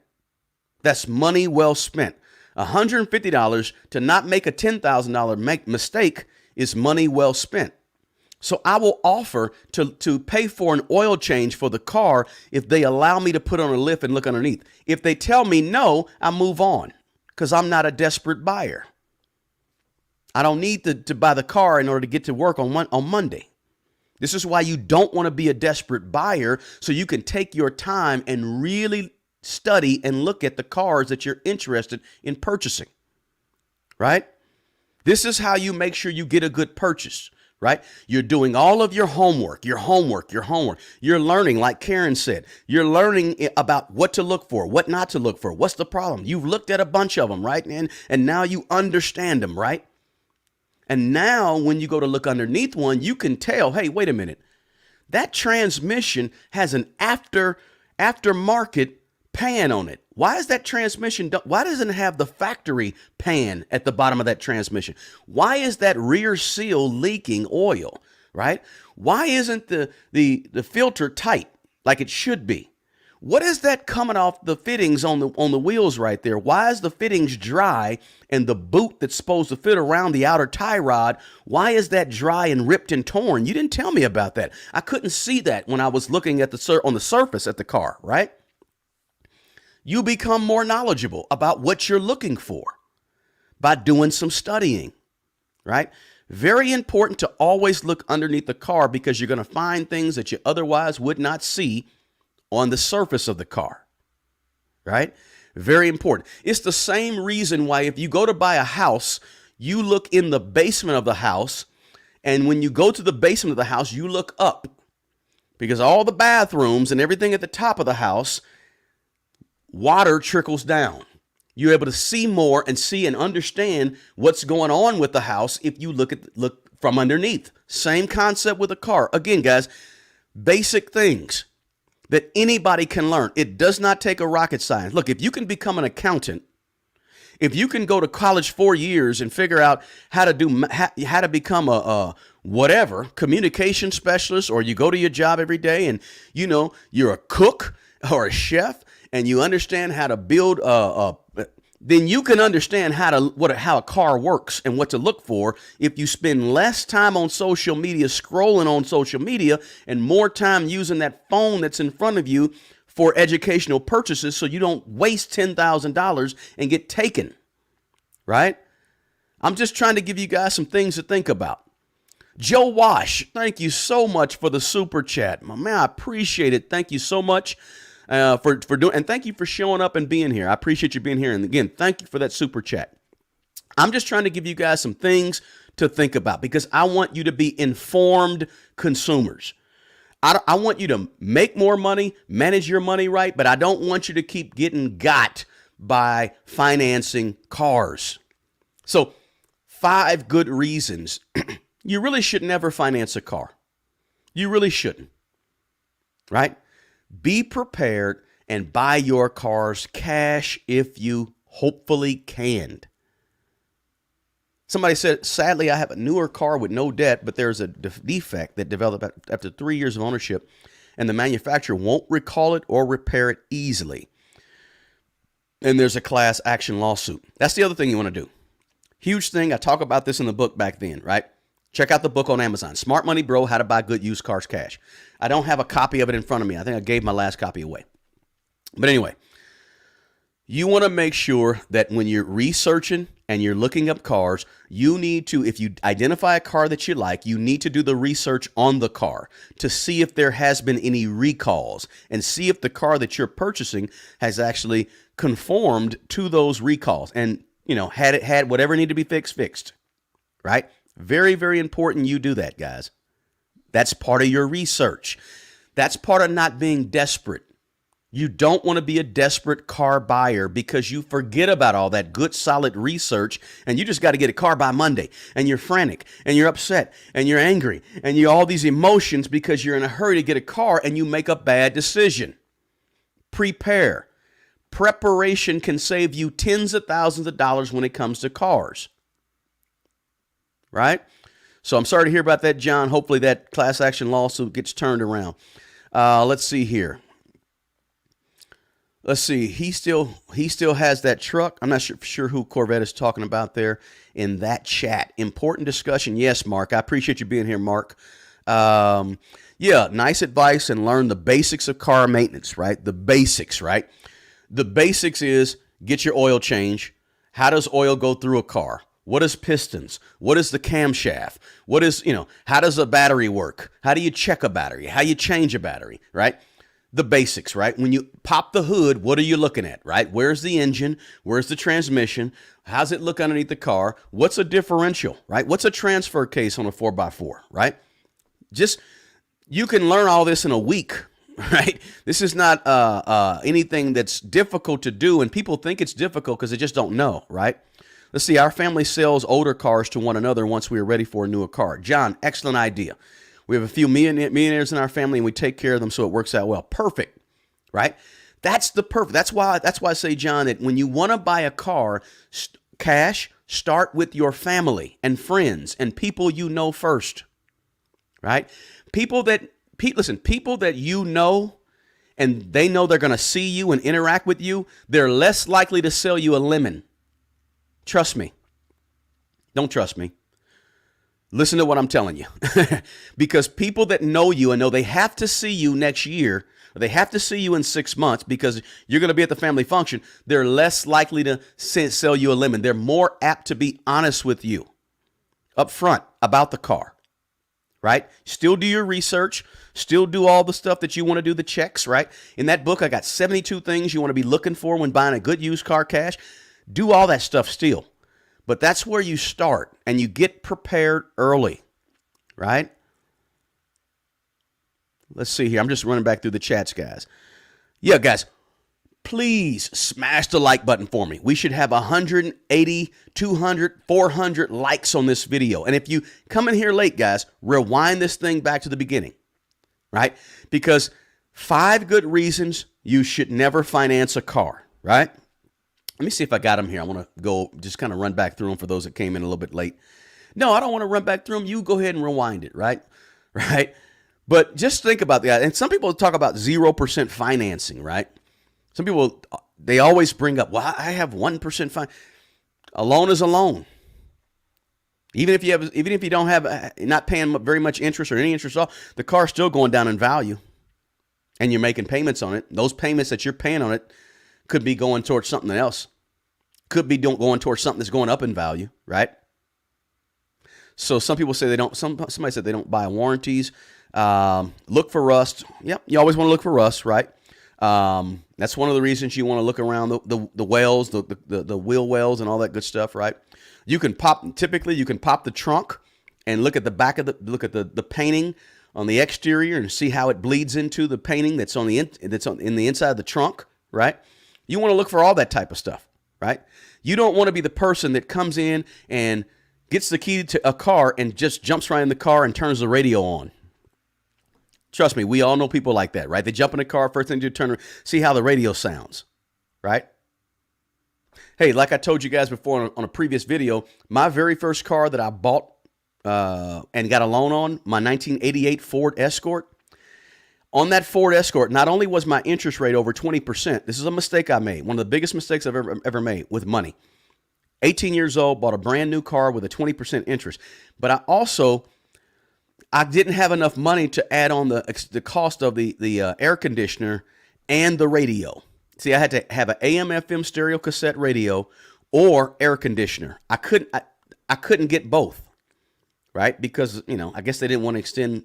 That's money well spent. $150 to not make a $10,000 mistake is money well spent. So I will offer to pay for an oil change for the car if they allow me to put on a lift and look underneath. If they tell me no, I move on because I'm not a desperate buyer. I don't need to buy the car in order to get to work on Monday. This is why you don't want to be a desperate buyer, so you can take your time and really study and look at the cars that you're interested in purchasing, right? This is how you make sure you get a good purchase, right? You're doing all of your homework. You're learning, like Karen said, you're learning about what to look for, what not to look for. What's the problem? You've looked at a bunch of them, right? And now you understand them, right? And now when you go to look underneath one, you can tell, hey, wait a minute. That transmission has an aftermarket pan on it. Why is that transmission? Why doesn't it have the factory pan at the bottom of that transmission? Why is that rear seal leaking oil, right? Why isn't the filter tight like it should be? What is that coming off the fittings on the wheels right there? Why is the fittings dry and the boot that's supposed to fit around the outer tie rod, why is that dry and ripped and torn? You didn't tell me about that. I couldn't see that when I was looking at on the surface at the car, right? You become more knowledgeable about what you're looking for by doing some studying, right? Very important to always look underneath the car because you're going to find things that you otherwise would not see on the surface of the car, right? Very important. It's the same reason why if you go to buy a house, you look in the basement of the house, and when you go to the basement of the house, you look up because all the bathrooms and everything at the top of the house, water trickles down. You're able to see more and see and understand what's going on with the house if you look from underneath. Same concept with a car. Again, guys, basic things that anybody can learn. It does not take a rocket science. Look, if you can become an accountant, if you can go to college 4 years and figure out how to become a whatever communication specialist, or you go to your job every day and you're a cook or a chef, and you understand how to build then you can understand how a car works and what to look for if you spend less time on social media, scrolling on social media, and more time using that phone that's in front of you for educational purchases so you don't waste $10,000 and get taken, right? I'm just trying to give you guys some things to think about. Joe Wash, thank you so much for the super chat. My man, I appreciate it. Thank you so much. For doing, and thank you for showing up and being here. I appreciate you being here. And again, thank you for that super chat. I'm just trying to give you guys some things to think about because I want you to be informed consumers. I want you to make more money, manage your money right, but I don't want you to keep getting got by financing cars. So 5 good reasons you really should never finance a car. You really shouldn't, right? Be prepared and buy your cars cash if you hopefully can. Somebody said, sadly, I have a newer car with no debt, but there's a defect that developed after 3 years of ownership, and the manufacturer won't recall it or repair it easily. And there's a class action lawsuit. That's the other thing you want to do. Huge thing. I talk about this in the book back then, right? Check out the book on Amazon, Smart Money Bro, How to Buy Good Used Cars Cash. I don't have a copy of it in front of me. I think I gave my last copy away. But anyway, you want to make sure that when you're researching and you're looking up cars, you need to, if you identify a car that you like, you need to do the research on the car to see if there has been any recalls and see if the car that you're purchasing has actually conformed to those recalls and, had whatever needed to be fixed, right? Very, very important you do that, guys. That's part of your research. That's part of not being desperate. You don't want to be a desperate car buyer because you forget about all that good, solid research, and you just got to get a car by Monday, and you're frantic, and you're upset, and you're angry, and you all these emotions because you're in a hurry to get a car, and you make a bad decision. Prepare. Preparation can save you tens of thousands of dollars when it comes to cars. Right? So I'm sorry to hear about that, John. Hopefully that class action lawsuit gets turned around. Let's see here. Let's see. He still has that truck. I'm not sure who Corvette is talking about there in that chat. Important discussion. Yes, Mark. I appreciate you being here, Mark. Yeah, nice advice and learn the basics of car maintenance, right? The basics, right? The basics is get your oil change. How does oil go through a car? What is pistons? What is the camshaft? What is, how does a battery work? How do you check a battery? How you change a battery, right? The basics, right? When you pop the hood, what are you looking at, right? Where's the engine? Where's the transmission? How's it look underneath the car? What's a differential, right? What's a transfer case on a 4x4, right? You can learn all this in a week, right? This is not anything that's difficult to do, and people think it's difficult because they just don't know, right? Let's see, our family sells older cars to one another once we are ready for a newer car. John, excellent idea. We have a few millionaires in our family, and we take care of them so it works out well. Perfect, right? That's why I say, John, that when you want to buy a car, cash, start with your family and friends and people you know first, right? People that you know and they know they're going to see you and interact with you, they're less likely to sell you a lemon. Trust me. Don't trust me. Listen to what I'm telling you. Because people that know you and know they have to see you next year, or they have to see you in 6 months because you're going to be at the family function, they're less likely to sell you a lemon. They're more apt to be honest with you up front about the car, right? Still do your research, still do all the stuff that you want to do, the checks, right? In that book, I got 72 things you want to be looking for when buying a good used car cash. Do all that stuff still. But that's where you start, and you get prepared early, right? Let's see here. I'm just running back through the chats, guys. Yeah, guys, please smash the like button for me. We should have 180, 200, 400 likes on this video. And if you come in here late, guys, rewind this thing back to the beginning, right? Because 5 good reasons you should never finance a car, right? Let me see if I got them here. I want to go just kind of run back through them for those that came in a little bit late. No, I don't want to run back through them. You go ahead and rewind it, right? Right? But just think about that. And some people talk about 0% financing, right? Some people, they always bring up, well, I have 1% fine. A loan is a loan. Even if you don't have, not paying very much interest or any interest at all, the car's still going down in value, and you're making payments on it. Those payments that you're paying on it could be going towards something else. Could be going towards something that's going up in value, right? So some people say they don't. Somebody said they don't buy warranties. Look for rust. Yep, you always want to look for rust, right? That's one of the reasons you want to look around the wells, the wheel wells, and all that good stuff, right? You can typically you can pop the trunk and look at the back of the painting on the exterior and see how it bleeds into the painting that's in the inside of the trunk, right? You want to look for all that type of stuff, right? You don't want to be the person that comes in and gets the key to a car and just jumps right in the car and turns the radio on. Trust me, we all know people like that, right? They jump in the car, first thing they do, turn, see how the radio sounds, right? Hey, like I told you guys before on a previous video, my very first car that I bought and got a loan on, my 1988 Ford Escort. On that Ford Escort, not only was my interest rate over 20%, this is a mistake I made, one of the biggest mistakes I've ever made with money. 18 years old, bought a brand new car with a 20% interest. But I didn't have enough money to add on the cost of the air conditioner and the radio. See, I had to have an AM/FM stereo cassette radio or air conditioner. I couldn't get both, right? Because, I guess they didn't want to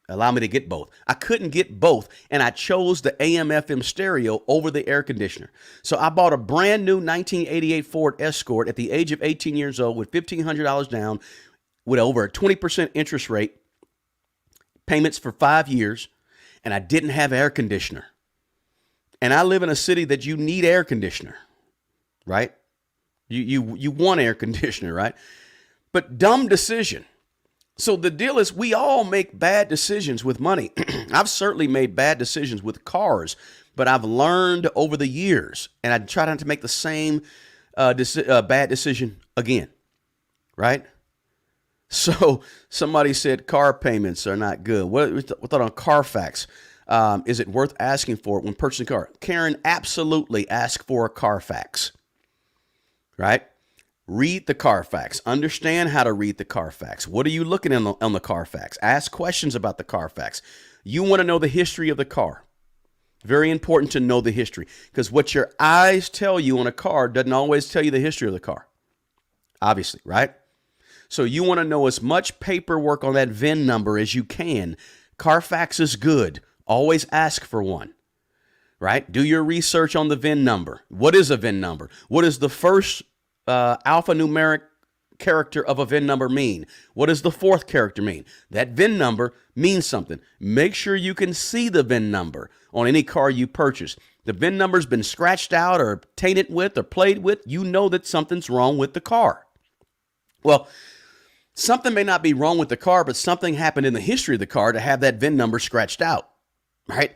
allow me to get both. I couldn't get both, and I chose the AM/FM stereo over the air conditioner. So I bought a brand new 1988 Ford Escort at the age of 18 years old with $1,500 down, with over a 20% interest rate, payments for 5 years, and I didn't have air conditioner. And I live in a city that you need air conditioner, right? You want air conditioner, right? But dumb decision. So the deal is we all make bad decisions with money. I've certainly made bad decisions with cars, but I've learned over the years, and I try not to make the same bad decision again, right? So somebody said car payments are not good. What thought on Carfax? Is it worth asking for it when purchasing a car? Karen, absolutely ask for a Carfax, right? Read the Carfax. Understand how to read the Carfax. What are you looking at on the Carfax? Ask questions about the Carfax. You want to know the history of the car. Very important to know the history, because what your eyes tell you on a car doesn't always tell you the history of the car. Obviously, right? So you want to know as much paperwork on that VIN number as you can. Carfax is good. Always ask for one, right? Do your research on the VIN number. What is a VIN number? What is the first alphanumeric character of a VIN number mean? What does the fourth character mean? That VIN number means something. Make sure you can see the VIN number on any car you purchase. The VIN number's been scratched out or tainted with or played with, you know that something's wrong with the car. Well, something may not be wrong with the car, but something happened in the history of the car to have that VIN number scratched out, right?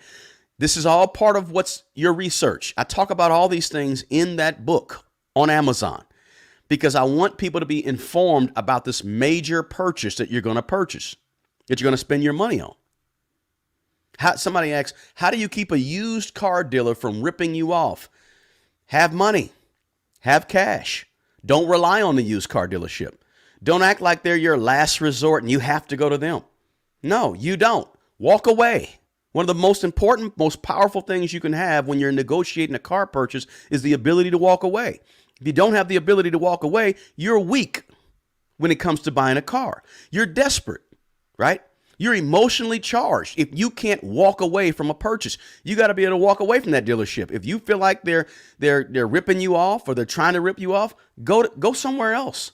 This is all part of what's your research. I talk about all these things in that book on Amazon, because I want people to be informed about this major purchase that you're going to purchase, that you're going to spend your money on. Somebody asks, how do you keep a used car dealer from ripping you off? Have money. Have cash. Don't rely on the used car dealership. Don't act like they're your last resort and you have to go to them. No, you don't. Walk away. One of the most important, most powerful things you can have when you're negotiating a car purchase is the ability to walk away. If you don't have the ability to walk away, you're weak, when it comes to buying a car. You're desperate, right? You're emotionally charged. If you can't walk away from a purchase, you got to be able to walk away from that dealership. If you feel like they're ripping you off or they're trying to rip you off, go somewhere else.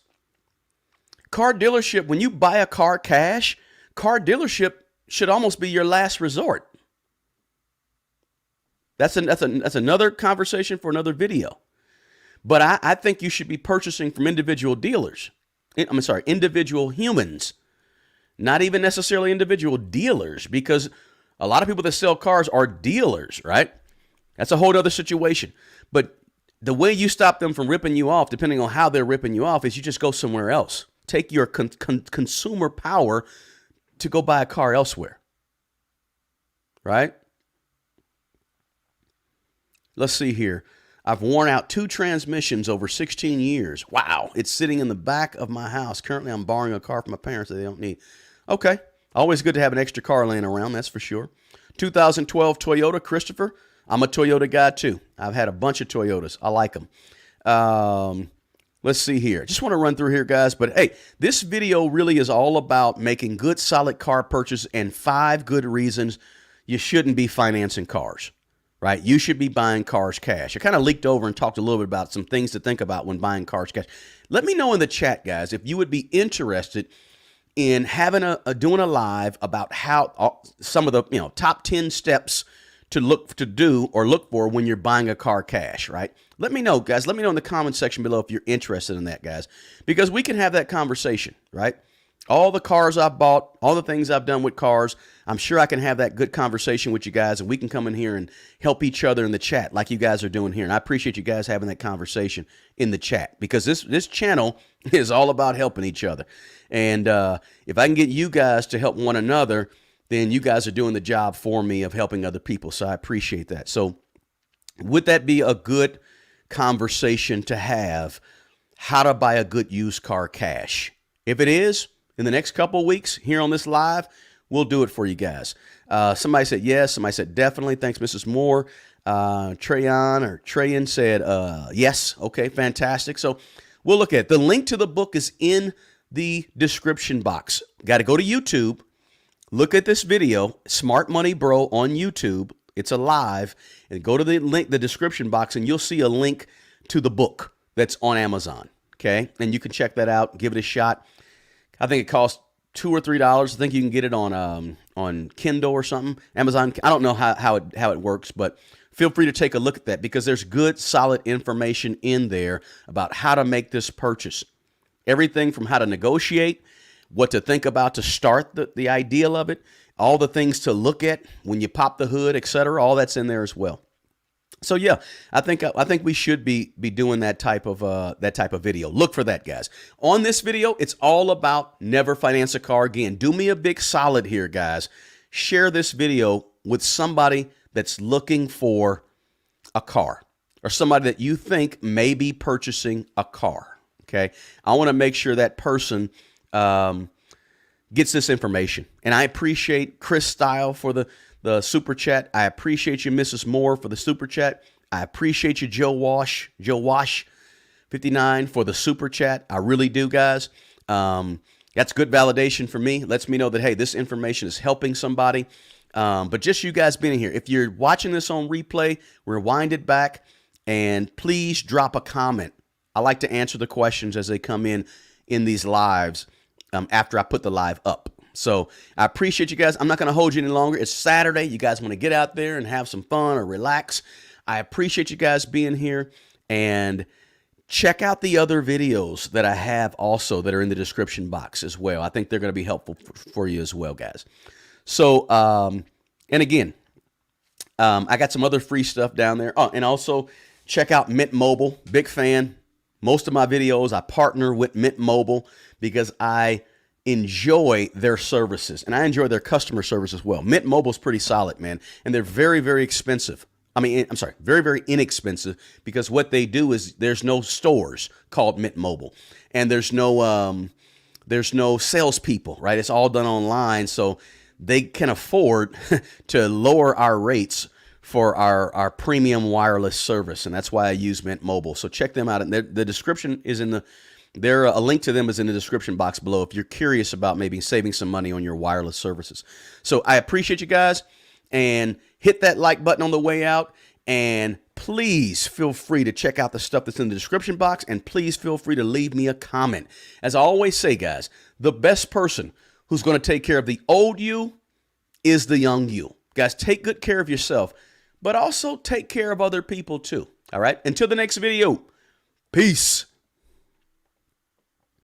Car dealership, when you buy a car cash, car dealership should almost be your last resort. That's another conversation for another video. But I think you should be purchasing from individual dealers. Individual humans, not even necessarily individual dealers, because a lot of people that sell cars are dealers, right? That's a whole other situation. But the way you stop them from ripping you off, depending on how they're ripping you off, is you just go somewhere else. Take your consumer power to go buy a car elsewhere, right? Let's see here. I've worn out 2 transmissions over 16 years. Wow. It's sitting in the back of my house. Currently, I'm borrowing a car from my parents that they don't need. Okay. Always good to have an extra car laying around, that's for sure. 2012 Toyota Christopher. I'm a Toyota guy too. I've had a bunch of Toyotas. I like them. Let's see here. Just want to run through here, guys. But hey, this video really is all about making good, solid car purchases and 5 good reasons you shouldn't be financing cars. Right? You should be buying cars cash. I kind of leaked over and talked a little bit about some things to think about when buying cars cash. Let me know in the chat, guys, if you would be interested in having doing a live about how some of the top 10 steps to look for when you're buying a car cash, right? Let me know, guys. Let me know in the comment section below if you're interested in that, guys, because we can have that conversation, right? All the cars I've bought, all the things I've done with cars, I'm sure I can have that good conversation with you guys, and we can come in here and help each other in the chat like you guys are doing here. And I appreciate you guys having that conversation in the chat, because this channel is all about helping each other. And if I can get you guys to help one another, then you guys are doing the job for me of helping other people. So I appreciate that. So would that be a good conversation to have, how to buy a good used car cash? If it is, in the next couple of weeks here on this live, we'll do it for you guys. Somebody said yes. Somebody said definitely. Thanks, Mrs. Moore. Trayan said yes. Okay, fantastic. So we'll look at it. The link to the book is in the description box. Got to go to YouTube. Look at this video, Smart Money Bro on YouTube. It's a live. And go to the link, the description box, and you'll see a link to the book that's on Amazon. Okay, and you can check that out. Give it a shot. I think it costs $2 or $3. I think you can get it on Kindle or something. Amazon. I don't know how it works, but feel free to take a look at that, because there's good, solid information in there about how to make this purchase. Everything from how to negotiate, what to think about to start the ideal of it, all the things to look at when you pop the hood, etc. All that's in there as well. So yeah, I think we should be doing that type of video. Look for that, guys. On this video, it's all about never finance a car again. Do me a big solid here, guys. Share this video with somebody that's looking for a car, or somebody that you think may be purchasing a car. Okay, I want to make sure that person gets this information. And I appreciate Chris Style for the super chat. I appreciate you, Mrs. Moore, for the super chat. I appreciate you, Joe Wash 59 for the super chat. I really do, guys. That's good validation for me. Lets me know that, hey, this information is helping somebody. But just you guys being here, if you're watching this on replay, rewind it back, and please drop a comment. I like to answer the questions as they come in these lives after I put the live up. So I appreciate you guys. I'm not going to hold you any longer. It's Saturday. You guys want to get out there and have some fun or relax. I appreciate you guys being here, and check out the other videos that I have also that are in the description box as well. I think they're going to be helpful for you as well, guys. So, and again, I got some other free stuff down there. Oh, and also check out Mint Mobile. Big fan. Most of my videos, I partner with Mint Mobile because I enjoy their services, and I enjoy their customer service as well. Mint Mobile is pretty solid, man, and they're very, very expensive. I mean, I'm sorry, very, very inexpensive, because what they do is there's no stores called Mint Mobile, and there's no salespeople, right? It's all done online, so they can afford to lower our rates for our premium wireless service, and that's why I use Mint Mobile. So check them out. And the description is in A link to them is in the description box below if you're curious about maybe saving some money on your wireless services. So I appreciate you guys, and hit that like button on the way out. And please feel free to check out the stuff that's in the description box, and please feel free to leave me a comment. As I always say, guys, the best person who's going to take care of the old you is the young you. Guys, take good care of yourself, but also take care of other people too. All right? Until the next video, peace.